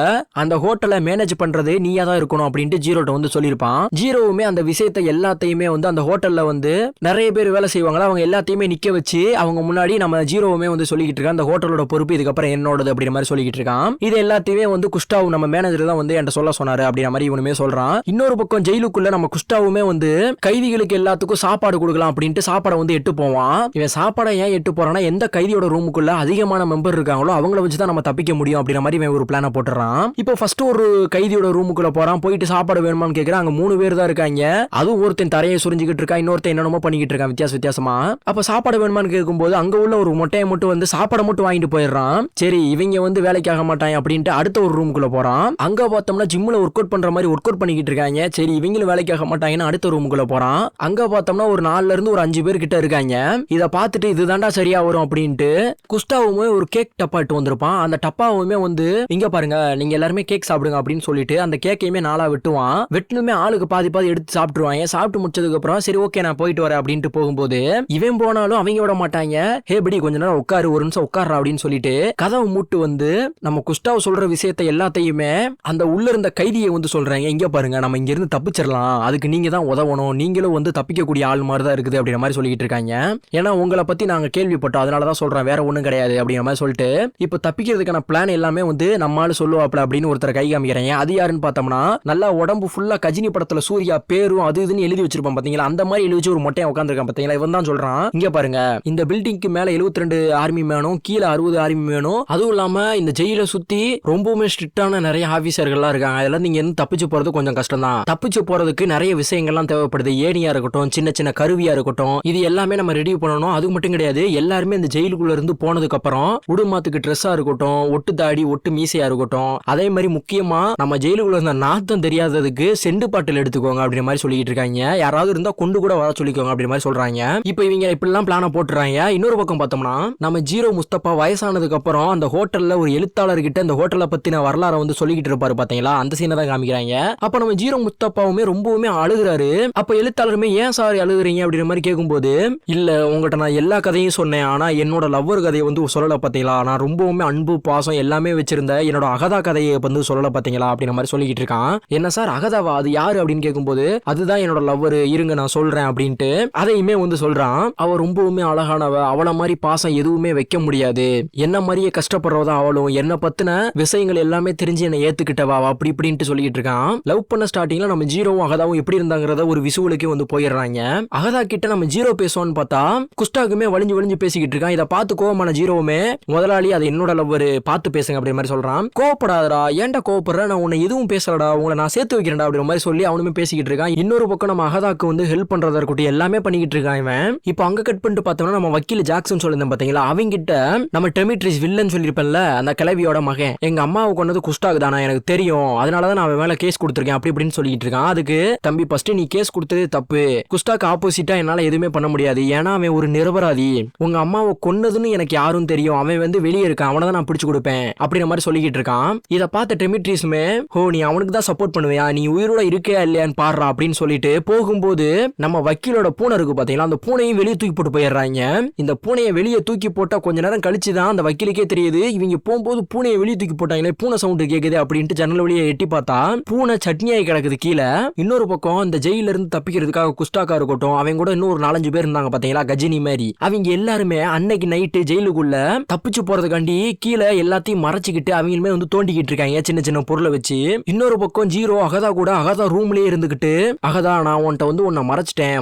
அந்த ஹோட்டலை மேனேஜ் பண்றது நீயா தான் இருக்கணும் அப்படின்ட்டு ஜீரோட்ட வந்து சொல்லியிருப்பான். ஜீரோவுமே அந்த விஷயத்தை எல்லாத்தையுமே வந்து அந்த ஹோட்டல்ல வந்து நிறைய பேர் வேலை செய்வாங்களா, அவங்க எல்லாத்தையுமே நிக்க வச்சு அவங்க முன்னாடி நம்ம ஜீரோவுமே வந்து சொல்லிக்கிட்டு இருக்கான், அந்த ஹோட்டலோட பொறுப்பு இதுக்கப்புறம் என்னோடது அப்படிங்கிற மாதிரி சொல்லிக்கிட்டு இருக்கான். இது எல்லாத்தையுமே வந்து குஸ்டாவ் நம்ம மேனேஜர் தான் வந்து என்கிட்ட சொல்ல சொன்னாரு அப்படிங்கிற மாதிரி இவனுமே சொல்றான். இன்னொரு பக்கம் ஜெயிலுக்குள்ள நம்ம குஸ்டாவுமே வந்து கைதிகளுக்கு எல்லாத்துக்கும் சாப்பாடு கொடுக்கலாம் அப்படின்ட்டு சாப்பாடை வந்து எட்டு போவான். இவன் சாப்பாடை ஏன் எட்டு போறானா எந்த கைதியோட ரூமுக்குள்ள அதிகமான மெம்பர் இருக்காங்களோ அவங்கள வச்சு தான் நம்ம தப்பிக்க முடியும் அப்படிங்கிற மாதிரி இவன் ஒரு பிளான போட்டுறான். இப்போ ஃபர்ஸ்ட் ஒரு கைதியோட ரூமுக்குள்ள போறான். போயிட்டு சாப்பாடு வேணுமான்னு கேக்குறான். அங்க 3 பேர் தான் இருக்காங்க. அதுவும் ஒருத்தன் தரையை சுரிஞ்சுக்கிட்டு இருக்கா, இன்னொருத்தன் என்னென்னமோ பண்ணிக்கிட்டு இருக்கான் வித்தியாசமா. அப்ப சாப்பாடு வேணுமான்னு கேட்கும்போது அங்க உள்ள ஒரு மொட்டையை மட்டும் வந்து சாப்பாடை மட்டும் வாங்கிட்டு போயிடுறான். சரி இவங்க வந்து வேலைக்கு ஆக மாட்டாங்க அப்படின்ட்டு அடுத்த ஒரு ரூமுக்குள்ள போறான். அங்க பார்த்தோம்னா ஜிம்ல ஒர்க் அவுட் பண்ற மாதிரி ஒர்க் அவுட் பண்ணிக்கிட்டு இருக்காங்க. சரி இவங்களும் வேலைக்கு ஆக மாட்டாங்கன்னு அடுத்த ரூமுக்குள்ள போறான். அங்க பார்த்தோம்னா ஒரு 4ல இருந்து ஒரு 5 பேர் கிட்ட இருக்காங்க. இத பார்த்துட்டு இதுதான்டா சரியா வரும் அப்படின்ட்டு குஸ்டாவுமே ஒரு கேக் டப்பா இட்டு வந்திருப்பான். அந்த டப்பாவுமே வந்து இங்க பாருங்க நீங்க எல்லாருமே கேக் சாப்பிடுங்க அப்படின்னு சொல்லிட்டு அந்த கேக்கையுமே 4ஆ வெட்டுவான். வெட்டணுமே ஆளுக்கு பாதி பாதி எடுத்து சாப்பிட்டுருவாங்க. சாப்பிட்டு முடிச்சதுக்கு அப்புறம் சரி ஓகே நான் போயிட்டு வரேன் அப்படின்ட்டு போகும்போது இவன் போனாலும் அவங்க விட மாட்டாங்க. ஹே படி கொஞ்ச நேரம் உட்காரு, ஒரு நிமிஷம் உட்கார்றா அப்படின்னு சொல்லிட்டு கதவை மூட்டு வந்து நம்ம குஸ்டாவ் சொல்ற விஷயத்தை எல்லாத்தையுமே அந்த உள்ள இருந்த கைதியை வந்து சொல்றாங்க. இங்க பாருங்க நம்ம இங்க இருந்து தப்பிச்சிடலாம், அதுக்கு நீங்க தான் உதவணும், நீங்களும் வந்து தப்பிக்கக்கூடிய ஆள் மாதிரி தான் இருக்குது அப்படிங்கிற மாதிரி சொல்லிட்டு இருக்காங்க. ஏன்னா உங்களை பத்தி நாங்க கேள்விப்பட்டோம் அதனாலதான் சொல்றேன், வேற ஒண்ணும் கிடையாது அப்படிங்கிற மாதிரி சொல்லிட்டு இப்ப தப்பிக்கிறதுக்கான பிளான் எல்லாமே வந்து நம்மால சொல்லுவாப்ல அப்படின்னு ஒருத்தர் கை காமிக்கிறாங்க. அது யாருன்னு பார்த்தோம்னா நல்லா உடம்பு ஃபுல்லா கஜினி படத்துல சூர்யா பேரும் அது இதுன்னு எழுதி வச்சிருப்பான் பாத்தீங்களா, அந்த மாதிரி எழுதி வச்சு ஒரு மொட்டையை உட்காந்துருக்கான் பாத்தீங்களா. இவன் தான் சொல்றான் இங்க பாருங்க இந்த பில்டிங்க்கு மேல 72 ஆர்மி மேனும் கீழே 60 ஆர்மி மேனும், அதுவும் இல்லாம இந்த ஜெயில சுத்தி ரொம்பவுமே ஸ்ட்ரிக்டான நிறைய ஆபீசர்கள்லாம் இருக்காங்க. அதெல்லாம் நீங்க இருந்து தப்பிச்சு போறது கொஞ்சம் கஷ்டம் தான். தப்பிச்சு போறதுக்கு நிறைய விஷயங்கள்லாம் தேவைப்படுது. ஏணியா இருக்கட்டும், சின்ன சின்ன கருவியா இருக்கட்டும், இது எல்லாமே நம்ம ரெடி பண்ணணும். அது மட்டும் கிடையாது, எல்லாருமே இந்த ஜெயிலுக்குள்ள இருந்து போனதுக்கு அப்புறம் உடுமாத்துக்கு ட்ரெஸ்ஸா இருக்கட்டும், ஒட்டு தாடி ஒட்டு மீசையா இருக்கட்டும், அதே மாதிரி முக்கியமா நம்ம ஜெயிலுக்குள்ள இருந்த நாத்தம் தெரியாததுக்கு செண்டு பாட்டில் எடுத்துக்கோங்க அப்படிங்கிற மாதிரி சொல்லிட்டு இருக்காங்க. யாராவது இருந்தா கொண்டு கூட வர சொல்லிக்கோங்க அப்படிங்கிற மாதிரி சொல்றாங்க. இப்போ இவங்க இப்படிலாம் பிளான போட்டுறாங்க. இன்னொரு பக்கம் பார்த்தோம்னா நம்ம ஜீரோ முஸ்தபா வயசானதுக்கு அப்புறம் அந்த ஹோட்டல்ல ஒரு எழுத்தாளர் கிட்ட இந்த ஹோட்டலை பத்தின வரலாறை வந்து சொல்லிக்கிட்டு இருப்பாரு பாத்தீங்களா, அந்த சீனை தான் காமிக்கிறாங்க. அப்ப நம்ம ஜீரோ முஸ்தபாவுமே ரொம்பவுமே அழுகுறாரு. அப்ப எழுத்தாளருமே ஏன் சார் அழுகுறீங்க அப்படிங்கிற மாதிரி கேட்கும்போது இல்ல உங்ககிட்ட நான் எல்லா கதையும் சொன்னேன், ஆனா என்னோட லவ்வர் கதையை வந்து சொல்லல பாத்தீங்களா, நான் ரொம்பவுமே அன்பு பாசம் எல்லாமே வச்சிருந்த என்னோட அகதா கதையை வந்து சொல்லல பாத்தீங்களா அப்படிங்கிற மாதிரி சொல்லிக்கிட்டு இருக்கான். என்ன சார் அகதாவா, அது யாரு அப்படின்னு கேட்கும்போது அதுதான் என்னோட லவ்வர், இருங்க நான் சொல்றேன் அப்படின்ட்டு அதையுமே வந்து சொல்றான். அவ ரொம்பவுமே அழகானவ, அவள மாதிரி பாசம் எதுவுமே வைக்க முடியாது, என்ன மாதிரியே கஷ்டப்படுறதா அவளும், என்ன பத்தின விஷயங்கள் எல்லாமே தெரிஞ்சு என்ன ஏத்துக்கிட்டவா அப்படி இப்படின்ட்டு சொல்லிட்டு இருக்கான். லவ் பண்ண ஸ்டார்டிங்ல நம்ம ஜீரோவும் அகதாவும் எப்படி இருந்தாங்கிறத ஒரு விசுவலுக்கே வந்து போயிடுறாங்க. அகதா கிட்ட நம்ம ஜீரோ பேசுவான்னு பார்த்தா குஸ்டாக்குமே வலிஞ்சு பேசிக்கிட்டு இருக்கான். இதை பார்த்து கோவமான ஜீரோவுமே முதலாளி அது என்னோட லவ்வர், பார்த்து பேசுங்க அப்படிங்கிற மாதிரி சொல்றான். கோவப்படாதடா, ஏன்டா கோவப்படுற, நான் உன்னை எதுவும் பேசலடா, உங்களை நான் சேர்த்து வைக்கிறேன்டா அப்படிங்கிற மாதிரி சொல்லி அவனுமே பேசிக்கிட்டு இருக்கான். இன்னொரு பக்கம் நம்ம அகதாக்கு வந்து ஹெல்ப் பண்றதா இருக்கட்டும் எல்லாமே பண்ணிக்கிட்டு இருக்கான் இவன். இப்போ அங்க கட் பண்ணிட்டு பார்த்தோம்னா நம்ம வக்கீல் ஜாக்சன் சொல்லியிருந்தேன் பாத்தீங்களா, அவங்கிட்ட நம்ம டெமிட்ரிஸ் வில்லன் சொல்லியிருப்பேன்ல அந்த கிளவியோட மகன், எங்க அம்மாவை கொண்டது குஸ்டாக் தானா எனக்கு தெரியும், அதனாலதான் நான் அவன் மேல கேஸ் கொடுத்துருக்கேன் அப்படி இப்படின்னு சொல்லிட்டு இருக்கான். அதுக்கு தம்பி ஃபர்ஸ்ட் நீ கேஸ் கொடுத்தது தப்பு, குஸ்டாக் ஆப்போசிட்டா என்னால எதுவுமே பண்ண முடியாது, ஏன்னா அவன் ஒரு நிரபராதி, உங்க அம்மாவை கொன்னதுன்னு எனக்கு யாரும் தெரியும், அவன் வந்து வெளியே இருக்கான், அவனை தான் நான் பிடிச்சு கொடுப்பேன் அப்படிங்கிற மாதிரி சொல்லிக்கிட்டு இருக்கான். இதை பார்த்த டெமிட்ரிஸுமே ஹோ நீ அவனுக்கு தான் சப்போர்ட் பண்ணுவியா, நீ உயிரோட இருக்கே இல்லையான்னு பாடுறா அப்படின்னு சொல்லிட்டு போகும்போது நம்ம வக்கீலோட பூனை இருக்கு பாத்தீங்களா, அந்த பூனையும் வெளியே தூக்கி போட்டு போயிடுறாங்க. இந்த பூனையை வெளியே தூக்கி போட்டா கொஞ்ச நேரம் கழிச்சுதான் அந்த வக்கீலுக்கே தெரியுது இவங்க போகும்போது பூனையை வெளியே தூக்கி போட்டாங்களே, பூனை சவுண்ட் கேக்குது அப்படின்ட்டு ஜன்னல் வழியை எட்டி பார்த்தா பூனை சட்னியாகி கிடக்குது கீழே. இன்னொரு பக்கம் இந்த ஜெயில இருந்து தப்பிக்கிறதுக்காக குஸ்டாக்கா இருக்கட்டும் அவங்க கூட இன்னொரு 4-5 பேர் இருந்தாங்க பாத்தீங்களா கஜினி மாதிரி, அவங்க எல்லாருமே அன்னைக்கு நைட்டு ஜெயிலுக்குள்ள தப்பிச்சு போறதுக்காண்டி கீழே எல்லாத்தையும் மறைச்சிக்கிட்டு அவங்களுமே வந்து தோண்டிக்கிட்டு இருக்காங்க சின்ன சின்ன பொருளை வச்சு. இன்னொரு பக்கம் ஜீரோ அகதா கூட அகதா ரூம்லயே இருந்துகிட்டு அகதா நான் உன்ட்ட வந்து உன்னை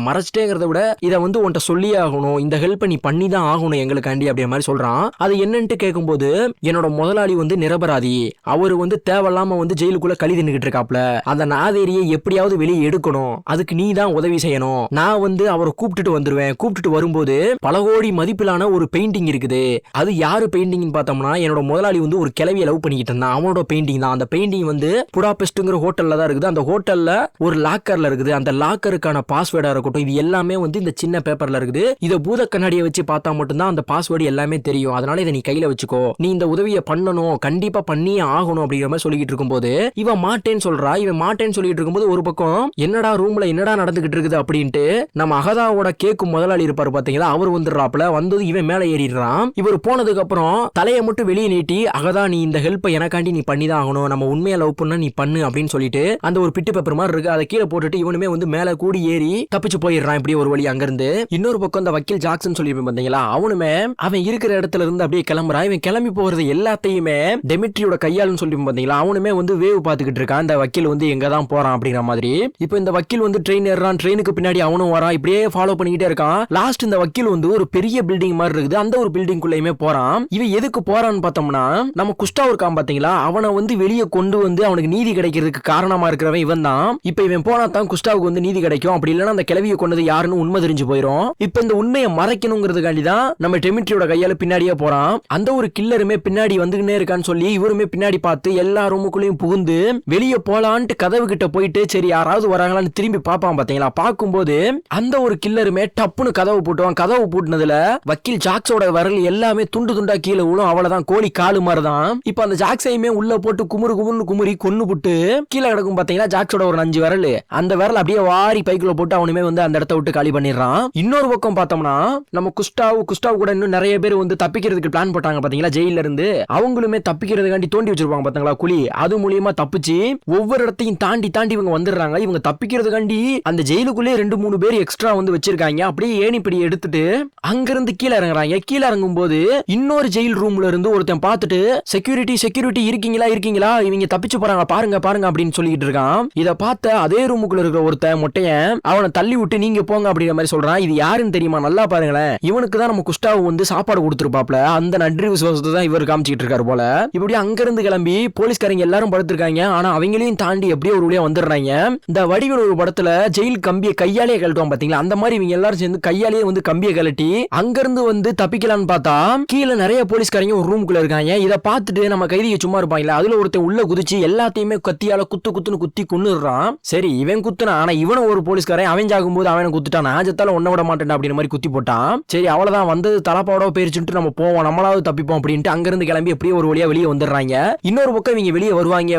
மறைச்சிட்டேங்கிறத விட இதை வந்து உன்ட்ட சொல்லியே ஆகணும், இந்த ஹெல்ப் நீ பண்ணி தான் ஆகணும் எங்களுக்காண்டி அப்படிங்கிற மாதிரி சொல்றான். அது என்னன்ட்டு கேட்கும்போது என்னோட முதலாளி வந்து நிரபராதி, அவரு வந்து தேவையில்லாம வந்து ஜெயிலுக்குள்ள கழி தின்னுகிட்டு இருக்காப்ல, அந்த நாதேரியை எப்படியாவது வெளியே எடுக்கணும், அதுக்கு நீ தான் உதவி செய்யணும், நான் வந்து அவரை கூப்பிட்டுட்டு வந்துருவேன், கூப்பிட்டுட்டு வரும்போது பல கோடி மதிப்பிலான ஒரு பெயிண்டிங் இருக்குது, அது யாரு பெயிண்டிங் பார்த்தோம்னா என்னோட முதலாளி வந்து ஒரு கிளவியை லவ் பண்ணிக்கிட்டு இருந்தான், அவனோட பெயிண்டிங் தான். அந்த பெயிண்டிங் வந்து புடாபெஸ்ட்ங்கிற ஹோட்டல்ல தான் இருக்குது, அந்த ஹோட்டல்ல ஒரு லாக்கர்ல இருக்குது, அந்த லாக்கருக்கான பாஸ்வேர்டா இருக்கட்டும் இது எல்லாமே வந்து இந்த சின்ன பேப்பர்ல இருக்குது, இதை பூத கண்ணாடியை வச்சு பார்த்தா மட்டும்தான் அந்த பாஸ்வேர்டு எல்லாமே தெரியும், அதனால இதை நீ கையில வச்சுக்கோ, நீ இந்த உதவியை பண்ணணும் கண்டிப்பா பண்ணியே ஆகணும் அப்படிங்கிற மாதிரி சொல்லிட்டு இருக்கும்போது இவன் மாட்டேன்னு சொல்றா. இவன் மாட்டேன்னு சொல்லிட்டு இருக்கும்போது ஒரு பக்கம் என்னடா ரூம்ல என்னடா நடந்துகிட்டு இருக்குது அப்படின்ட்டு நம்ம அகதாவோட கேக்கு முதலாளி இருப்பாரு பாத்தீங்களா, அவர் வந்துடுறாப்ல, வந்தது இவன் மேல ஏறிடுறான். இவர் போனதுக்கு அப்புறம் தலையை மட்டும் வெளியே நீட்டி அகதா நீ இந்த ஹெல்ப்பை எனக்காண்டி நீ பண்ணி தான் ஆகணும், நம்ம உண்மையா லவ் பண்ண நீ பண்ணு அப்படின்னு சொல்லிட்டு அந்த ஒரு பிட்டு பேப்பர் மாதிரி இருக்கு அதை கீழே போட்டுட்டு இவனுமே வந்து மேல கூடி ஏறி தப்பிச்சு போயிடுறான் இப்படி ஒரு வழி அங்கிருந்து. இன்னொரு பக்கம் இந்த வக்கீல் ஜாக்சன் சொல்லி பாத்தீங்களா, அவனுமே அவன் இருக்கிற இடத்துல இருந்து அப்படியே கிளம்புறான். இவன் கிளம்பி போறது எல்லாத்தையுமே டெமிட்ரியோட கையாளுன்னு சொல்லி பாத்தீங்களா, அவனுமே வந்து வேவ் பாத்துக்கிட்டு இருக்கான் இந்த வக்கீல் வந்து எங்க தான் போறான் அப்படிங்கிற மாதிரி. இப்போ இந்த வக்கீல் வந்து ட்ரெயின் ஏறான், ட்ரெயினுக்கு பின்னாடி அவனும் வரான், இப்படியே ஃபாலோ பண்ணிக்கிட்டே இருக்கான். லாஸ்ட் இந்த வக்கீல் வந்து ஒரு பெரிய பெரிய பில்டிங் மாதிரி இருக்குது. அந்த ஒரு பில்டிங்குள்ளேயுமே போறான். இவன் எதுக்கு போறான்னு பார்த்தோம்னா, நம்ம குஸ்டாவ் இருக்கான் பாத்தீங்களா, அவனை வந்து வெளியே கொண்டு வந்து அவனுக்கு நீதி கிடைக்கிறதுக்கு காரணமா இருக்கிறவன் இவன் தான். இப்ப இவன் போனா தான் குஸ்டாவுக்கு வந்து நீதி கிடைக்கும். அப்படி இல்லைன்னா அந்த கிளவியை கொண்டது யாருன்னு உண்மை தெரிஞ்சு போயிடும். இப்ப இந்த உண்மையை மறைக்கணுங்கிறதுக்காண்டி தான் நம்ம டெமிட்ரியோட கையால பின்னாடியே போறான். அந்த ஒரு கில்லருமே பின்னாடி வந்துகிட்டே இருக்கான்னு சொல்லி இவருமே பின்னாடி பார்த்து எல்லா ரூமுக்குள்ளேயும் புகுந்து வெளியே போலான்ட்டு கதவு கிட்ட போயிட்டு சரி யாராவது வராங்களான்னு திரும்பி பார்ப்பான் பாத்தீங்களா. பார்க்கும்போது அந்த ஒரு கில்லருமே டப்புன்னு கதவு போட்டுவான். கதவு பூட்டினதுல வக்கீல் ஜாக்ஸோட வரல் எல்லாமே துண்டு துண்டா கீழே விழும். அவ்வளவுதான், கோழி காலு மாதிரிதான். இப்ப அந்த ஜாக்ஸையுமே உள்ள போட்டு குமுறு குமுறு குமுறி கொன்னு புட்டு கீழே கிடக்கும் பாத்தீங்கன்னா ஜாக்ஸோட ஒரு 5 விரல், அந்த விரல் அப்படியே வாரி பைக்குள்ள போட்டு அவனுமே வந்து அந்த இடத்த விட்டு காலி பண்ணிடுறான். இன்னொரு பக்கம் பார்த்தோம்னா நம்ம குஸ்டாவ் கூட இன்னும் நிறைய பேர் வந்து தப்பிக்கிறதுக்கு பிளான் போட்டாங்க பாத்தீங்களா. ஜெயில இருந்து அவங்களுமே தப்பிக்கிறதுக்காண்டி தோண்டி வச்சிருப்பாங்க பாத்தீங்களா குழி, அது மூலியமா தப்பிச்சு ஒவ்வொரு இடத்தையும் தாண்டி தாண்டி இவங்க வந்துடுறாங்க. இவங்க தப்பிக்கிறதுக்காண்டி அந்த ஜெயிலுக்குள்ளே 2-3 பேர் எக்ஸ்ட்ரா வந்து வச்சிருக்காங்க. அப்படியே ஏணிப்படி எடுத்துட்டு அங்கிருந்து கீழே இறங்குறாங்க. கீழே இறங்கும் போது இன்னொரு ஜெயில் ரூம்ல இருந்து ஒருத்தன் பார்த்துட்டு செக்யூரிட்டி இருக்கீங்களா இவங்க தப்பிச்சு போறாங்க பாருங்க அப்படின்னு சொல்லிட்டு இருக்கான். இத பார்த்த அதே ரூமுக்குள்ள இருக்கிற ஒருத்தன் மொட்டையன் அவனை தள்ளி விட்டு நீங்க போங்க அப்படிங்கிற மாதிரி சொல்றான். இது யாருன்னு தெரியுமா, நல்லா பாருங்களேன், இவனுக்கு தான் நம்ம குஸ்டாவ் வந்து சாப்பாடு கொடுத்துருப்பாப்ல. அந்த நன்றி விசுவாசத்தை தான் இவர் காமிச்சிட்டு இருக்காரு போல. இப்படி அங்கிருந்து கிளம்பி போலீஸ்காரங்க எல்லாரும் படுத்திருக்காங்க. ஆனா அவங்களையும் தாண்டி எப்படியோ ஒரு வழியா வந்துடுறாங்க. இந்த வடிவேல் ஒரு படத்துல ஜெயில் கம்பியை கையாலே கழட்டுவான் பாத்தீங்களா, அந்த மாதிரி இவங்க எல்லாரும் சேர்ந்து கையாலேயே வந்து கம்பியை கழட்டி அங்கிருந்து வந்து தப்பிக்கலான்னு பார்த்தா கீழே நிறைய போலீஸ்காரங்க ஒரு ரூமுக்குள்ள இருக்காங்க. இதை பார்த்துட்டு நம்ம கைதியை சும்மா இருப்பாங்களா, அதுல ஒருத்தன் உள்ள குதிச்சு எல்லாத்தையுமே கத்தியால குத்துன்னு குத்தி கொன்னுறான். சரி இவன் குத்துனா, ஆனா இவன ஒரு போலீஸ்காரன் அவன் ஜாகும்போது அவனை குத்துட்டான். ஆஜத்தால ஒன்ன விட மாட்டேன் அப்படின்ற மாதிரி குத்தி போட்டான். சரி அவ்வளவுதான், வந்தது தலப்பாவோட போயிருச்சுட்டு நம்ம போவோம், நம்மளாவது தப்பிப்போம் அப்படின்ட்டு அங்கிருந்து கிளம்பி எப்படியே ஒரு வழியா வெளியே வந்துடுறாங்க. இன்னொரு பக்கம் இவங்க வெளியே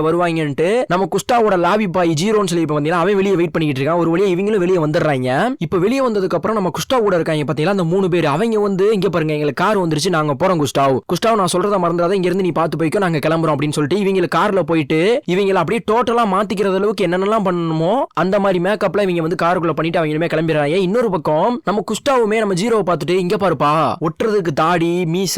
வருவாங்கன்ட்டு நம்ம குஸ்டாவோட லாபி பாய் ஜீரோன்னு சொல்லி பாத்தீங்கன்னா அவன் வெளியே வெயிட் பண்ணிட்டு இருக்கான். ஒரு வழியா இவங்களும் வெளியே வந்துடுறாங்க. இப்ப வெளியே வந்ததுக்கு அப்புறம் நம்ம குஸ்டாவ் கூட இருக்காங்க பாத்தீங்களா அந்த 3 பேர். அவங்க வந்து இங்க பாருங்க எங்களுக்கு கார் வந்துருச்சு, நாங்க போறோம் குஸ்டாவ் நான் சொல்றத மறந்துடாத, இங்க இருந்து நீ பாத்து போய்க்கோ, நாங்க கிளம்புறோம் அப்படின்னு சொல்லிட்டு இவங்க கார்ல போயிட்டு இவங்களை அப்படியே டோட்டலா மாத்திக்கிறது அளவுக்கு என்னென்னலாம் பண்ணணுமோ அந்த மாதிரி மேக்கப்ல இவங்க வந்து காருக்குள்ள பண்ணிட்டு அவங்களுமே கிளம்பிடுறாங்க. இன்னொரு பக்கம் நம்ம குஸ்டாவுமே நம்ம ஜீரோவை பார்த்துட்டு இங்க பாருப்பா, ஒட்டுறதுக்கு தாடி மீச,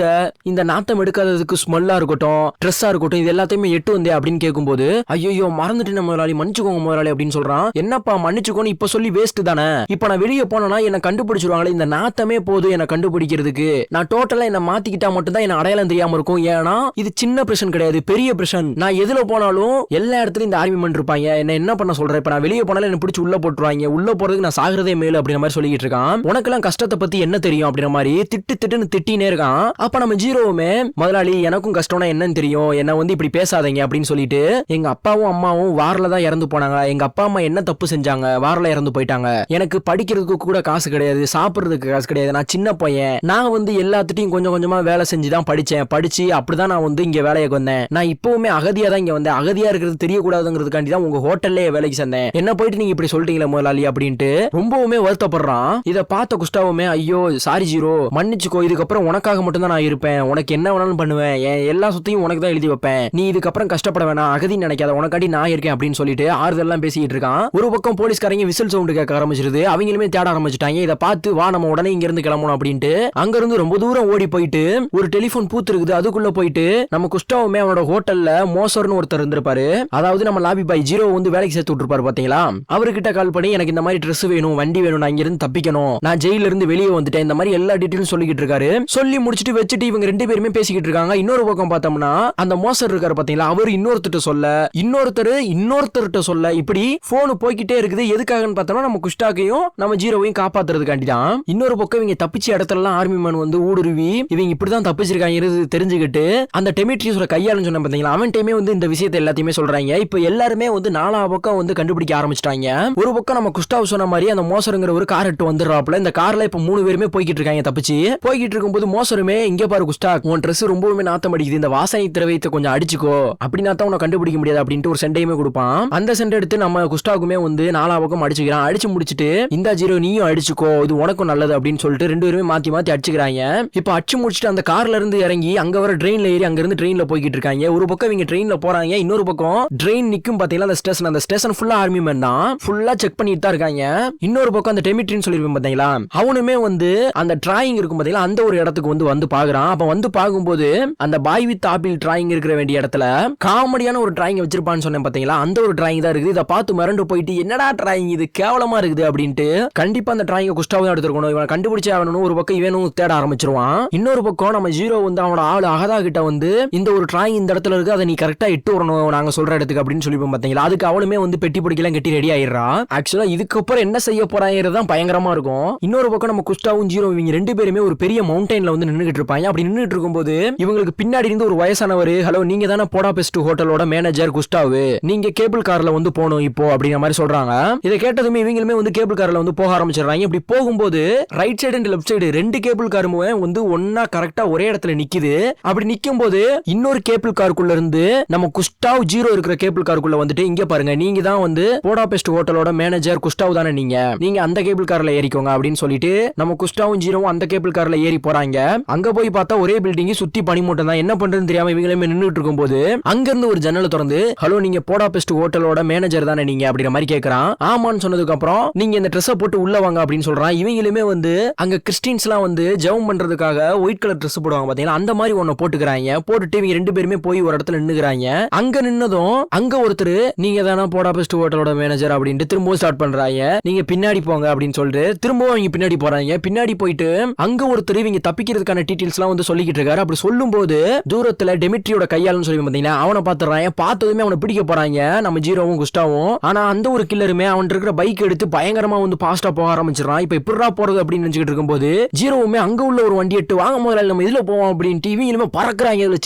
இந்த நாத்தம் எடுக்காததுக்கு ஸ்மெல்லா இருக்கட்டும், ட்ரெஸ்ஸா இருக்கட்டும், இது எல்லாத்தையுமே எட்டு வந்தே அப்படின்னு கேட்கும்போது ஐயோ மறந்துட்டு நம்ம முதலாளி மன்னிச்சுக்கோங்க முதலாளி அப்படின்னு சொல்றான். என்னப்பா மன்னிச்சுக்கோன்னு இப்ப சொல்லி வேஸ்ட் தானே, இப்ப நான் வெளியே போனா என்ன கண்டுபிடிச்சிருவாங்களே, இந்த நாத்தமே போதும் என்ன கண்டுபிடிக்கிறதுக்கு, நான் டோட்டலா என்ன மாத்திக்கிட்டா மட்டும் தான் என்ன அடையாளம் தெரியாம இருக்கும். ஏன்னா இது சின்ன பிரச்சனை கிடையாது, பெரிய பிரச்சனை. நான் எதுல போனாலும் எல்லா இடத்துலயும் இந்த ஆர்மி மேன் இருப்பாங்க, என்ன பண்ண சொல்றேன், இப்ப நான் வெளியே போனாலும் என்ன பிடிச்சி உள்ள போட்டுருவாங்க, உள்ள போறதுக்கு நான் சாகிறதே மேல அப்படின்ற மாதிரி சொல்லிட்டு இருக்கான். உனக்கெல்லாம் கஷ்டத்தை பத்தி என்ன தெரியும் அப்படின்ற மாதிரி திட்டுன்னு திட்டினே இருக்கான். அப்ப நம்ம ஜீரோவுமே முதலாளி எனக்கும் கஷ்டம்னா என்னன்னு தெரியும், என்ன வந்து இப்படி பேசாதீங்க அப்படின்னு சொல்லிட்டு எங்க அப்பாவும் அம்மாவும் வாரில தான் இறந்து போனாங்க, எங்க அப்பா அம்மா என்ன தப்பு செஞ்சாங்க, வாரில இறந்து போயிட்டாங்க, எனக்கு படிக்கிறதுக்கு கூட காசு கிடையாது, சாப்பிடுறதுக்கு காசு கிடையாது, நான் சின்ன பையன், நான் வந்து எல்லாத்துட்டையும் கொஞ்சம் கொஞ்சமா வேலை செஞ்சுதான் படிச்சு அப்படிதான் நான் வந்து இங்க வேலையை வந்தேன், நான் இப்பவுமே அகதியா தான் இங்க வந்தேன், அகதியா இருக்கிறது தெரியக்கூடாதுங்கிறதுக்காண்டி தான் உங்க ஹோட்டல்லே வேலைக்கு சேர்ந்தேன், என்ன போயிட்டு நீங்க இப்படி சொல்லிட்டீங்களா முதலாளி அப்படின்ட்டு ரொம்பவுமே வருத்தப்படுறான். இதை பார்த்த குஸ்டாவுமே ஐயோ சாரி ஜீரோ மன்னிச்சுக்கோ, இதுக்கப்புறம் உனக்காக மட்டும் தான் நான் இருப்பேன், உனக்கு என்ன வேணாலும் பண்ணுவேன், எல்லா சொத்தையும் உனக்கு தான் எழுதி வைப்பேன், நீ இதுக்கப்புறம் கஷ்டப்பட வேணாம், அகதி நினைக்காத, உனக்காண்டி நான் இருக்கேன் அப்படின்னு சொல்லிட்டு ஆறுதெல்லாம் பேசிட்டு இருக்கான். ஒரு பக்கம் போலீஸ்காரங்க விசில் சவுண்ட் கேட்க ஆரம்பிச்சிருது, அவங்களுமே தேட ஆரம்பிச்சிட்டாங்க. இதை பார்த்து வா நம்ம உடனே இங்க இருந்து கிளம்பணும் அப்படின்ட்டு அங்க இருந்து ரொம்ப தூரம் ஓடி போயிட்டு ஒரு டெலிபோன் பூத்து இருக்குது, அதுக்குள்ள போயிட்டு நம்ம குஸ்டாவுமே அவனோட ஹோட்டல்ல மோசர்னு ஒருத்தர் இருந்திருப்பாரு, அதாவது நம்ம லாபி பாய் ஜீரோ வந்து வேலைக்கு சேர்த்து விட்டுருப்பாரு பாத்தீங்களா, அவர்கிட்ட கால் பண்ணி எனக்கு இந்த மாதிரி ட்ரெஸ் வேணும், வண்டி வேணும், நான் இங்க இருந்து தப்பிக்கணும், நான் ஜெயில இருந்து வெளியே வந்துட்டேன், இந்த மாதிரி எல்லா டீடைலும் சொல்லிக்கிட்டு இருக்காரு. சொல்லி முடிச்சிட்டு வச்சுட்டு இவங்க 2 பேருமே பேசிக்கிட்டு இருக்காங்க. இன்னொரு பக்கம் பார்த்தோம்னா அந்த மோசர் இருக்காரு பாத்தீங்களா, அவர் இன்னொருத்தர் சொல்ல, இன்னொருத்தர்கிட்ட சொல்ல, இப்படி போன் போய்கிட்டே இருக்குது. எதுக்காகன்னு பார்த்தோம்னா நம்ம குஸ்டாக்கையும் நம்ம ஜீரோவையும் காப்பாத்துறதுக்காண்டி தான். இன்னொரு பக்கம் இவங்க தப்பிச்ச இடத்துல ஆர்மி மேன் வந்து ஊடுருவி இவங்க இப்படிதான் தப்பிச்சிருக்காங்க தெரிஞ்சுக்கிட்டு அந்த டெமிட்ரியோட கையாளுன்னு சொன்ன பாத்தீங்களா, அவன் டைமே வந்து இந்த விஷயத்தை எல்லாத்தையுமே சொல்றாங்க. இப்ப எல்லாருமே வந்து 4 பக்கம் வந்து கண்டுபிடிக்க ஆரம்பிச்சிட்டாங்க. ஒரு பக்கம் நம்ம குஸ்டாவ் சொன்ன மாதிரி அந்த மோசருங்கிற ஒரு கார் எட்டு வந்துடுறாப்ல, இந்த கார்ல இப்ப 3 பேருமே போய்கிட்டு இருக்காங்க தப்பிச்சு. போய்கிட்டு இருக்கும்போது மோசருமே இங்க பாரு குஸ்டா, உன் ட்ரெஸ் ரொம்பவுமே நாத்தம் அடிக்குது, இந்த வாசனை திரவியத்தை கொஞ்சம் அடிச்சுக்கோ, அப்படின்னா தான் உன்னை கண்டுபிடிக்க முடியாது அப்படின்ட்டு ஒரு செண்டையுமே கொடுப்பான். அந்த செண்டை எடுத்து நம்ம குஸ்டாவுக்குமே வந்து 4 பக்கம் அடிச்சுக்கிறான். அடிச்சு முடிச்சுட்டு இந்த ஜீரோ நீயும் அடிச்சுக்கோ, இது உனக்கும் நல்லது அப்படின்னு சொல்லிட்டு 2 பேருமே மாத்தி மாத்தி அடிச்சுக்கிறாங்க. இப்ப அடிச்சு முடிச்சுட்டு அந்த கார்ல இருந்து இறங்கி அங்க வர ட்ரெயின்ல ஏறி அங்க இருந்து ட்ரெயின்ல போய்கிட்டு இருக்காங்க. ஒரு பக்கம் இவங்க ட்ரெயின்ல போறாங்க, இன்னொரு பக்கம் ட்ரெயின் நிக்கும் பாத்தீங்களா அந்த ஸ்டேஷன் ஃபுல்லா ஆர்மி மேன் தான் ஃபுல்லா செக் பண்ணிட்டு தான் இருக்காங்க. இன்னொரு பக்கம் அந்த டெமிட்ரின்னு சொல்லிருப்பேன் பாத்தீங்களா, அவனுமே வந்து அந்த டிராயிங் இருக்கும் பாத்தீங்களா அந்த ஒரு இடத்துக்கு வந்து பாக்குறான். அப்ப வந்து பாக்கும்போது அந்த பாய் வித் ஆப்பிள் டிராயிங் இருக்கிற வேண்டிய இடத்துல காமெடியான ஒரு டிராயிங் வச்சிருப்பான்னு சொன்னேன் பாத்தீங்களா, அந்த ஒரு டிராயிங் தான் இருக்குது. இதை பார்த்து மிரண்டு போயிட்டு என்னடா டிராயிங் இது கேவலமா இருக்குது அப்படின்ட்டு கண்டிப்பா அந்த டிராயிங் குஸ்டாவும் எடுத்துக்கணும், இவனை கண்டுபிடிச்சே ஆகணும் போகணும் ஒரு பக்கம் இவனும் தேட ஆரம்பிச்சிருவான். இன்னொரு பக்கம் நம்ம ஜீரோ வந்து அவனோட ஆளு அகதா கிட்ட வந்து இந்த ஒரு டிராயிங் இந்த இடத்துல இருக்கு, அதை நீ கரெக்டா இட்டு வரணும் நாங்க சொல்ற இடத்துக்கு அப்படின்னு சொல்லிப்போம் பாத்தீங்களா. அதுக்கு அவளுமே வந்து பெட்டி பிடிக்கலாம் கட்டி ரெடி ஆயிடுறா. ஆக்சுவலா இதுக்கப்புறம் என்ன செய்ய போறாங்கிறதான் பயங்கரமா இருக்கும். இன்னொரு பக்கம் நம்ம குஸ்டாவும் ஜீரோ இவங்க ரெண்டு பேருமே ஒரு பெரிய மவுண்டன்ல வந்து நின்னுகிட்டு இருப்பாங்க. அப்படி நின்னுட்டு இருக்கும்போது இவங்களுக்கு பின்னாடி இருந்து ஒரு வயசானவர், ஹலோ நீங்க தானே போடாபெஸ்ட் ஹோட்டலோட மேனேஜர் குஸ்டாவு, நீங்க கேபிள் கார்ல வந்து போகணும் இப்போ அப்படிங்கிற மாதிரி சொல்றாங்க. இதை கேட்டதுமே இவங்களுமே வந்து கேபிள் கார்ல வந்து போக ஆரம்பிச்சிடுறாங்க. இப்படி போகும்போது right side and left side ரெண்டு கேபிள் காருமே வந்து ஒன்னா கரெக்டா ஒரே இடத்துல நிக்குது. அப்படி நிக்கும் போது இன்னொரு கேபிள் காருக்குள்ள இருந்து நம்ம குஸ்டாவ் ஜீரோ இருக்கிற கேபிள் காருக்குள்ள வந்துட்டு, இங்க பாருங்க நீங்க தான் வந்து போடாபெஸ்ட் ஹோட்டலோட மேனேஜர் குஸ்டாவ் தானே, நீங்க அந்த கேபிள் கார்ல ஏறிக்கோங்க அப்படின்னு சொல்லிட்டு நம்ம குஸ்டாவும் ஜீரோவும் அந்த கேபிள் கார்ல ஏறி போறாங்க. அங்க போய் பார்த்தா ஒரே பில்டிங் சுத்தி பனிமூட்டம் தான். என்ன பண்றதுன்னு தெரியாம இவங்களுமே நின்னுட்டு இருக்கும்போது அங்க இருந்து ஒரு ஜன்னலை திறந்து, ஹலோ நீங்க போடாபெஸ்ட் ஹோட்டலோட மேனேஜர் தானே நீங்க அப்படிங்கிற மாதிரி கேக்குறான். ஆமான்னு சொன்னதுக்கு அப்புறம் நீங்க இந்த ட்ரெஸ்ஸை போட்டு உள்ள வாங்க அப்படின்னு சொல்றான். இவங்களுமே வந்து அங்க கிறிஸ்டியன்ஸ் எல்லாம் வந்து ஜெபம் பண்றதுக்காக ஒயிட் கலர் ட்ரெஸ் போடுவாங்க பாத்தீங்களா, அந்த மாதிரி ஒண்ணு போட்டுக்கிறாங்க. போட்டுட்டு இவங்க ரெண்டு பேருமே போய் ஒரு இடத்துல நின்னுக்கிறாங்க. அங்க நின்னதும் அங்க ஒருத்தர் நீங்க தானே போடாபெஸ்ட் ஹோட்டலோட மேனேஜர் அப்படின்ட்டு திரும்ப ஸ்டார்ட் பண்றாங்க. நீங்க பின்னாடி போங்க அப்படின்னு சொல்லிட்டு திரும்பவும் அவங்க பின்னாடி போறாங்க. பின்னாடி போயிட்டு அங்க ஒருத்தர் இவங்க தப்பிக்கிறதுக்கான டீடைல்ஸ் எல்லாம் வந்து சொல்லிக்கிட்டு இருக்காரு. அப்படி சொல்லும் போது தூரத்துல டெமிட்ரியோட கையாளுன்னு சொல்லி பாத்தீங்கன்னா அவனை பாத்துறாங்க. பார்த்ததுமே அவனை பிடிக்க போறாங்க நம்ம ஜீரோவும் குஸ்டாவும். ஆனா அந்த ஒரு கில்லருமே அவன் இருக்கிற பைக் எடுத்து பயங்கரமா வந்து பாஸ்டா போக ஆரம்பிச்சிடறான். இப்ப எப்படிடா போறது அப்படின்னு நினைச்சுக்கிட்டு இருக்கும்போது ஜீரோவுமே அங்க உள்ள ஒரு வண்டி எட்டு வாங்க முதல்ல நம்ம இதுல போவோம் அப்படின்னு இவங்களுமே பறக்குறாங்க. இதுல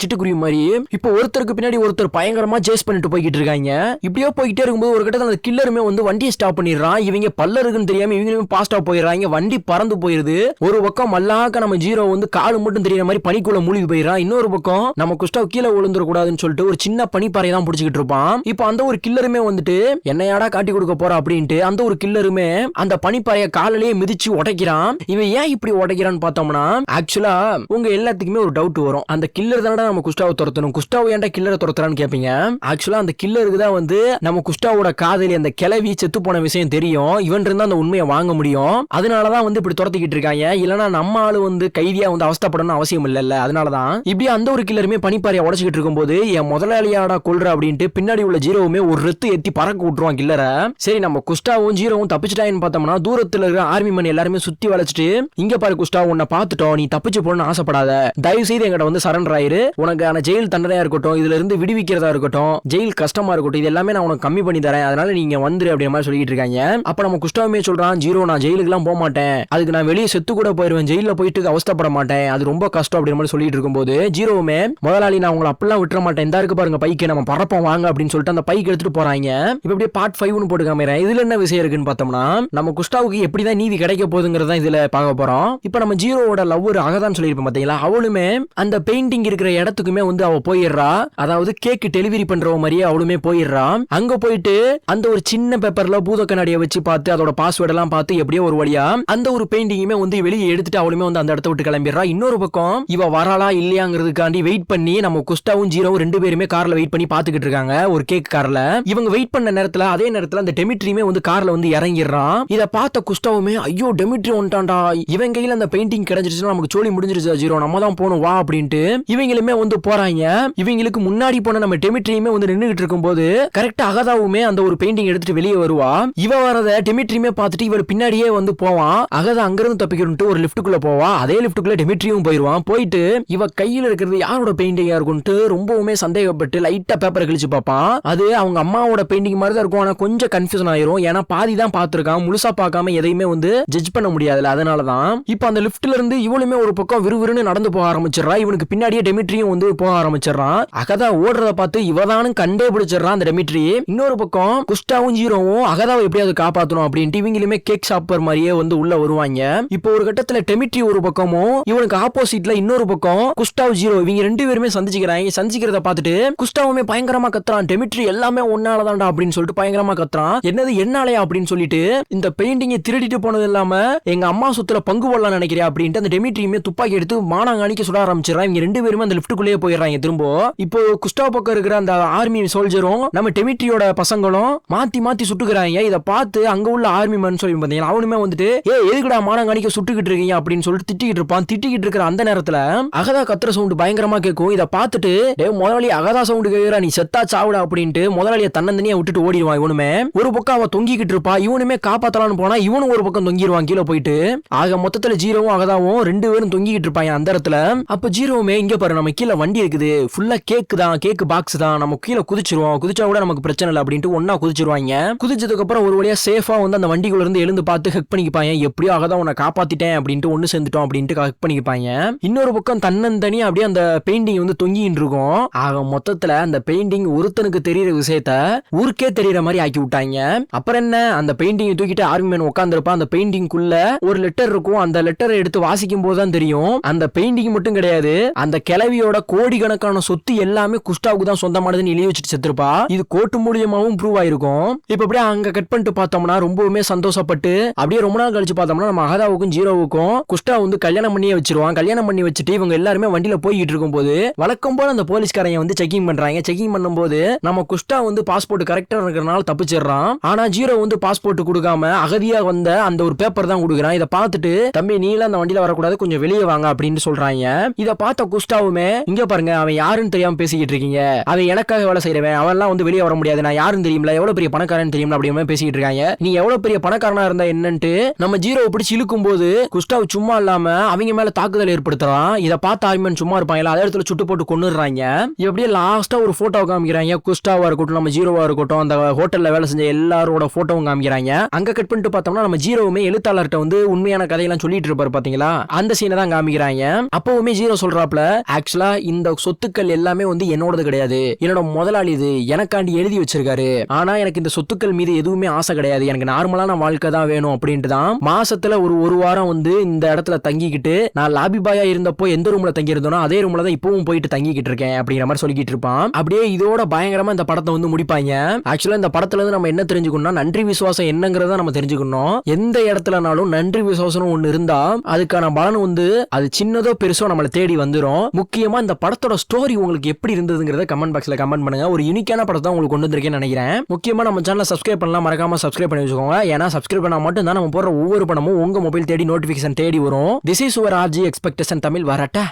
சிட்டுக்குருவி மாதிரி. இப்ப ஒருத்தருக்கு பின்னாடி ஒருத்தர் பயங்கரமா சேஸ் பண்ணிட்டு போய்கிட்டு இருக்காங்க. இப்படியோ போய்கிட்டே இருக்கும்போது ஒரு கட்டத்துல அந்த கில்லருமே வந்து வண்டியை ஸ்டாப் பண்ணிடுறான். இவங்க பல்ல இருக்குன்னு தெரியாம இவங்களுமே பாஸ்டா போயிடுறாங்க. வண்டி பறந்து போயிருது. ஒரு பக்கம் மல்லாக்க நம்ம ஜீரோ வந்து காலு மட்டும் தெரியற மாதிரி பனிக்குள்ள மூழ்கி போயிடுறான். இன்னொரு பக்கம் நம்ம குஸ்டாவ் கீழே விழுந்துட கூடாதுன்னு சொல்லிட்டு ஒரு சின்ன பனிப்பாறை தான் பிடிச்சிக்கிட்டு இருப்பான். இப்ப அந்த ஒரு கில்லருமே வந்துட்டு என்னையாடா காட்டி கொடுக்க போற அப்படின்ட்டு அந்த ஒரு கில்லருமே அந்த பனிப்பாறைய காலிலேயே மிதிச்சு உடைக்கிறான். இவன் ஏன் இப்படி உடைக்கிறான்னு பார்த்தோம்னா, ஆக்சுவலா உங்க எல்லாத்துக்குமே ஒரு டவுட் வரும், அந்த கில்லர் தானடா நம்ம குஸ்டாவை துரத்தணும், குஸ்டாவ் ஏன்டா கில்லரை துரத்துறான்னு கேட்பீங்க. ஆக்சுவலா அந்த கில்லருக்கு தான் வந்து நம்ம குஸ்டாவோட காதலி அந்த கிளவி செத்து போன விஷயம் தெரியும். இவன் இருந்தா அந்த உண்மையை வாங்க முடியும். அதனாலதான் வந்து இப்படி துரத்திக்கிட்டு இருக்காங்க. இல்லனா நம்ம ஆளு வந்து கைதியா வந்து அவஸ்தப்படணும் அவசியம் இல்ல. அதனாலதான் இப்படி அந்த ஒரு கில்லருமே பனிப்பாறைய உடைச்சிட்டு இருக்கும்போது என் முதலாளியாடா கொல்ற அப்படின்ட்டு பின்னாடி உள்ள ஜீரோவுமே ஒரு ரெத்து எத்தி பறக்க விட்டுருவான் கில்லர. சரி நம்ம குஸ்டாவும் ஜீரோவும் தப்பிச்சிட்டான்னு பார்த்தோம்னா தூரத்துல இருக்கிற ஆர்மி மணி எல்லாருமே சுத்தி வளைச்சிட்டு, இங்க பாரு குஸ்டாவ் உன்னை பார்த்துட்டோம், நீ தப்பிச்சு போன்னு ஆசைப்படாத, தயவு செய்து எங்கிட்ட வந்து சரண்டர் ஆயிரு, உனக்கான ஜெயில் தண்டனையா இருக்கட்டும், இதுல இருந்து விடுவிக்கிறதா இருக்கட்டும், ஜெயில் கஷ்டமா இருக்கட்டும், இது எல்லாமே நான் உனக்கு கம்மி பண்ணி தரேன், அதனால நீங்க வந்துரு அப்படிங்கிற மாதிரி சொல்லிட்டு இருக்காங்க. அப்ப நம்ம குஸ்டாவுமே சொல்றான், ஜீரோ நான் ஜெயிலுக்கு எல்லாம் போக மாட்டேன், அதுக்கு நான் வெளியே செத்து கூட போயிருவேன், ஜெயில போயிட்டு அவஸ்தப்பட மாட்டேன், அது ரொம்ப கஷ்டம் அப்படிங்கிற மாதிரி சொல்லிட்டு இருக்கும்போது ஜீரோவுமே முதலாளி நான் உங்களை அப்படிலாம் விட்டுற மாட்டேன், இந்த இருக்கு பாருங்க பைக்கு நம்ம பறப்போம் வாங்க அப்படின்னு சொல்லிட்டு அந்த பைக் எடுத்துட்டு போறாங்க. இப்ப அப்படியே பார்ட் 5 போட்டு காமிறேன். இதுல என்ன விஷயம் இருக்குன்னு பார்த்தோம்னா, நம்ம குஸ்டாவுக்கு எப்படிதான் நீதி கிடைக்க போகுதுங்கிறத இதுல பார்க்க போறோம். இப்ப நம்ம ஜீரோவோட லவ்வர் அகதான் சொல்லியிருப்போம் பாத்தீங்களா, அவளுமே அந்த பெயிண்டிங் இருக்கிற இடத்துக்குமே வந்து அவ போயிடுறா. அதாவது கேக் டெலிவரி பண்றவ மாதிரியே அவளுமே போயிடுறா. அங்க போயிட்டு அந்த ஒரு சின்ன பேப்பர்ல பூத கண்ணாடியை வச்சு பார்த்து அதோட பாஸ்வேர்ட் எல்லாம் பார்த்து எப்படியோ ஒரு வழியா அந்த ஒரு பெயிண்டிங்குமே வந்து வெளியே எடுத்துட்டு அவளுமே வந்து அந்த இடத்த விட்டு கிளம்பிடுறா. இன்னொரு பக்கம் இவ வரலா இல்லையாங்கிறதுக்காண்டி வெயிட் பண்ணி நம்ம குஸ்டாவும் ஜீரோவும் ரெண்டு பேருமே கார்ல வெயிட் பண்ணி பாத்துக்கிட்டு இருக்காங்க ஒரு கேக் கார்ல. இவங்க வெயிட் பண்ண நேரத்துல அதே நேரத்துல அந்த டெமிட்ரியுமே வந்து கார்ல வந்து இறங்கிடுறான். இத பார்த்த குஸ்டாவுமே ஐயோ டெமிட்ரி வந்துட்டான்டா, இவன் கையில அந்த பெயிண்டிங் கிடைச்சிருச்சுன்னா நமக்கு சோலி முடிஞ்சிருச்சு ஜீரோ, நம்ம தான் போகணும் வா அப்படின்ட்டு இவங்களுமே வந்து போறாங்க. இவங்களுக்கு முன்னாடி போன நம்ம டெமிட்ரியுமே வந்து நின்னுகிட்டு இருக்கும்போது கரெக்டா அகதாவுமே அந்த ஒரு பெயிண்டிங் எடுத்துட்டு வெளியே வருவா. இவ வரத டெமிட்ரியுமே பார்த்துட்டு இவர் பின்னாடியே வந்து போவான். அகதா அங்கிருந்து தப்பிக்கணும்ட்டு ஒரு லிப்டுக்குள்ள போவா. அதே லிப்டுக்குள்ள டெமிட்ரியும் போயிருவான். போயிட்டு இவ கையில இருக்கிறது யாரோட பெயிண்டிங்கா இருக்கும்ட்டு ரொம்பவுமே சந்தேகப்பட்டு லைட்டா பேப்பரை கிழிச்சு பார்ப்பான். அது அவங்க அம்மாவோட பெயிண்டிங் மாதிரி தான் இருக்கும். ஆனா கொஞ்சம் கன்ஃபியூஷன் ஆயிரும். ஏன்னா பாதி தான் பார்த்திருக்கான், முழுசா பார்க்காம எதையுமே வந்து ஜட்ஜ் பண்ண முடியாதுல, அதனாலதான். இப்ப அந்த லிப்ட்ல இருந்து இவளுமே ஒரு பக்கம் விறுவிறுன்னு நடந்து போக ஆரம்பிச்சிடறா. இவனுக்கு பின்னாடியே டெமிட்ரியும் வந்து போக ஆரம்பிச்சிடறான். அகதா ஓடுறத பார்த்து இவதானும் கண்டே பிடிச்சிடறான் அந்த டெமிட்ரி. இன்னொரு பக்கம் குஸ்டாவும் ஜீரோவும் அகதாவை எப்படியாவது காப்பாற்றணும் அப்படின்ட்டு இவங்களுமே கேக் ஷாப்பர் மாதிரியே வந்து உள்ள வருவாங்க. இப்போ ஒரு கட்டத்துல டெமிட்ரி ஒரு பக்கமும் இவனுக்கு ஆப்போசிட்ல இன்னொரு பக்கம் குஸ்டாவ் ஜீரோ இவங்க ரெண்டு பேருமே சந்திச்சுக்கிறாங்க. சந்திக்கிறத பார்த்துட்டு குஸ்டாவுமே பயங்கரமா கத்துறான், டெமிட்ரி எல்லாமே ஒன்னாலதான்டா அப்படின்னு சொல்லிட்டு பயங்கரமா கத்துறான். என்னது என்னாலயா அப்படின்னு சொல்லிட்டு, இந்த பெயிண்டிங்கை திருடிட்டு போனது இல்லாம எங்க அம்மா சொத்துல பங்கு போடலாம் நினைக்கிறேன் அப்படின்ட்டு அந்த டெமிட்ரியுமே துப்பாக்கி எடுத்து மானாங்காணிக்க சுட ஆரம்பிச்சிடறான். இவங்க ரெண்டு பேருமே அந்த லிப்டுக்குள்ளேயே போயிடுறாங்க. திரும்ப இப்போ குஸ்டாவ் பக்கம் இருக்கிற அந்த ஆர்மி சோல்ஜரும் நம்ம டெமிட்ரியோட பசங்களும் மாத்தி மாத்தி சுட்டுக்கிறாங்க. இதை பார்த்து அங்க உள்ள ஆர்மி மேன் சொல்லி பாத்தீங்கன்னா அவனுமே வந்துட்டு எதுக்குடா மானாங்காணிக்க சுட்டுக்கிட்டு இருக்கீங்க அப்படின்னு சொல்லிட்டு திட்டிக்கிட்டு இருப்பான். திட்டிக்கிட்டு இருக்கிற அந்த நேரத்துல அகதா கத்துற சவுண்ட் பயங்கரமா கேட்கும். இதை பார்த்துட்டு முதலாளி அகதா சவுண்ட் கேட்கிறா, நீ செத்தா சாவுடா அப்படின்ட்டு முதலாளியை தன்னந்தனியா விட்டுட்டு ஓடிடுவான். இவனுமே ஒரு பக்கம் அவன் தொங்கிக்கிட்டு இருப்பா. இவனுமே காப்பாத்தலான்னு போனா இவனும் ஒரு பக்கம் தொங்கிடுவான் கீழே போயிட்டு. ஆக மொத்தத்துல ஜீரோவும் அகதாவும் 2 பேரும் தொங்கிக்கிட்டு இருப்பாங்க அந்த இடத்துல. அப்ப ஜீரோவுமே இங்க பாரு நம்ம கீழே வண்டி இருக்குது, ஃபுல்லா கேக்கு தான், கேக்கு பாக்ஸ் தான், நம்ம கீழே குதிச்சிருவோம், குதிச்சா கூட நமக்கு பிரச்சனை இல்லை அப்படின்ட்டு ஒன்னா குதிச்சிருவாங்க. குதிச்சதுக்கு அப்புறம் ஒரு வழியா சேஃபா வந்து அந்த வண்டிக்குள்ள இருந்து எழுந்து பார்த்து ஹெக் பண்ணிப்பாங்க. எப்படியோ அகதான் உன்னை காப்பாத்திட்டேன் அப்படின்ட்டு ஒன்னு சேர்ந்துட்டோம் அப்படின்ட்டு ஹெக் பண்ணிப்பாங்க. இன்னொரு பக்கம் தன்னந்தனி அப்படியே அந்த பெயிண்டிங் வந்து தொங்கிட்டு இருக்கும். ஆக மொத்தத்துல அந்த பெயிண்டிங் ஒருத்தனுக்கு தெரியற விஷயத்த ஊருக்கே தெரியற மாதிரி ஆக்கி விட்டாங்க. அப்புறம் என்ன, அந்த பெயிண்டிங் தூக்கிட்டு ஆர்மி மேன் உட்காந்துருப்பான். அந்த பெயிண்டிங்குள்ள ஒரு லெட்டர் இருக்கும். அந்த லெட்டரை எடுத்து வாசிக்கும் போதுதான் தெரியும் அந்த பெயிண்டிங் மட்டும் கிடையாது, அந்த கிளவியோட கோடிக்கணக்கான சொத்து எல்லாமே குஸ்டாவுக்கு தான் சொந்தமானதுன்னு எழுதி வச்சுட்டு செத்துருப்பா. இது கோர்ட்டு மூலியமாவும் ப்ரூவ் ஆயிருக்கும். இப்ப அப்படியே அங்க கட் பண்ணிட்டு பார்த்தோம்னா ரொம்பவுமே சந்தோஷப்பட்டு அப்படியே ரொம்ப நாள் கழிச்சு பார்த்தோம்னா நம்ம அகதாவுக்கும் ஜீரோவுக்கும் குஸ்டா வந்து கல்யாணம் பண்ணியே வச்சிருவான். கல்யாணம் பண்ணி வச்சுட்டு இவங்க எல்லாருமே வண்டியில போயிட்டு இருக்கும் போது வழக்கம் போல அந்த போலீஸ்காரங்க வந்து செக்கிங் பண்றாங்க. செக்கிங் பண்ணும்போது நம்ம குஸ்டா வந்து பாஸ்போர்ட் கரெக்டா இருக்கிறனால தப்பிச்சிடறான். ஆனா ஜீரோ வந்து பாஸ்போர்ட் கொடுக்காம அகதியா வந்த அந்த ஒரு பேப்பர் தான் கொடுக்குறான். இதை பார்த்துட்டு தம்பி நீல அந்த வண்டியில வரக்கூடாது, கொஞ்சம் வெளியே வாங்க அப்படின்னு சொல்றாங்க. இதை பார்த்த குஸ்டாவுமே இங்க பாருங்க அவன் யாருன்னு தெரியாம பேசிக்கிட்டு இருக்கீங்க, அவன் எனக்காக வேலை செய்யறவன், அவன்லாம் வந்து வெளியே வர முடியாது, நான் யாருன்னு தெரியுமில, எவ்வளவு பெரிய பணக்காரன் தெரியுமில அப்படின்னு பேசிக்கிட்டு இருக்காங்க. நீ எவ்வளவு பெரிய பணக்காரனா இருந்தா என்னன்ட்டு நம்ம ஜீரோவை பிடிச்சி இழுக்கும் போது குஸ்டாவ் சும்மா இல்லாம அவங்க மேல தாக்குதல் ஏற்படுத்துறான். இதை பார்த்த ஆய்மன் சும்மா இருப்பாங்க, அதே இடத்துல சுட்டு போட்டு கொன்னுறாங்க. எப்படியே லாஸ்டா ஒரு போட்டோ காமிக்கிறாங்க. குஸ்டாவா இருக்கட்டும் நம்ம ஜீரோவா இருக்கட்டும் அந்த ஹோட்டல்ல வேலை செஞ்ச எல்லாரோட போட்டோவும் காமிக்கிறாங்க. அங்க கட் பண்ணிட்டு பார்த்தோம்னா நம்ம ஜீரோவுமே எழுத்தாளர்கிட்ட வந்து உண்மையான கதையெல்லாம் சொல்லிட்டு இருப்பாரு பாத்தீங்களா, அந்த சீனை தான் காமிக்கிறாங்க. அப்பவுமே ஜீரோ சொல்றாப்ல ஆக்சுவலா இந்த சொத்துக்கள் எல்லாமே வந்து என்னோடது கிடையாது, என்னோட முதலாளி இது எனக்காண்டி எழுதி வச்சிருக்காரு. ஆனா எனக்கு இந்த சொத்துக்கள் மீது எதுவுமே ஆசை கிடையாது, எனக்கு நார்மலான வாழ்க்கை தான் வேணும் அப்படின்ட்டு தான் மாசத்துல ஒரு வாரம் வந்து இந்த இடத்துல தங்கிக்கிட்டு நான் லாபி பாயா இருந்தப்போ எந்த ரூம்ல தங்கி இருந்தோனோ அதே ரூம்ல தான் இப்பவும் போயிட்டு தங்கிக்கிட்டு இருக்கேன் அப்படிங்கிற மாதிரி சொல்லிக்கிட்டு இருப்பான். அப்படியே இதோட பயங்கரமா இந்த படத்தை வந்து முடிப்பாங்க. ஆக்சுவலா இந்த படத்துல இருந்து நம்ம என்ன தெரிஞ்சுக்கணும், நன்றி விசுவாசம் என்னங்கிறத நம்ம தெரிஞ்சுக்கணும். எந்த இடத்துலனாலும் நன்றி விசுவாசம் ஒண்ணு இருந்தா அதுக்கான பலன் வந்து அது சின்னதோ பெருசோ நம்மளை தேடி வந்துரும். முக்கியமா இந்த படத்தோட ஸ்டோரி உங்களுக்கு எப்படி இருந்ததுங்கிறத கமெண்ட் பாக்ஸ்ல கமெண்ட் பண்ணுங்க. ஒரு யூனிக்கான படத்தை உங்களுக்கு கொண்டு வந்திருக்கேன்னு நினைக்கிறேன். முக்கியமா நம்ம சேனலை சப்ஸ்கிரைப் பண்ணலாம், மறக்காம சப்ஸ்கிரைப் பண்ணி வச்சுக்கோங்க. ஏன்னா சப்ஸ்கிரைப் பண்ணா மட்டும் தான் நம்ம போடுற ஒவ்வொரு படமும் உங்க மொபைல் தேடி நோட்டிபிகேஷன் தேடி வரும். This is your RG expectation Tamil. வரட்ட.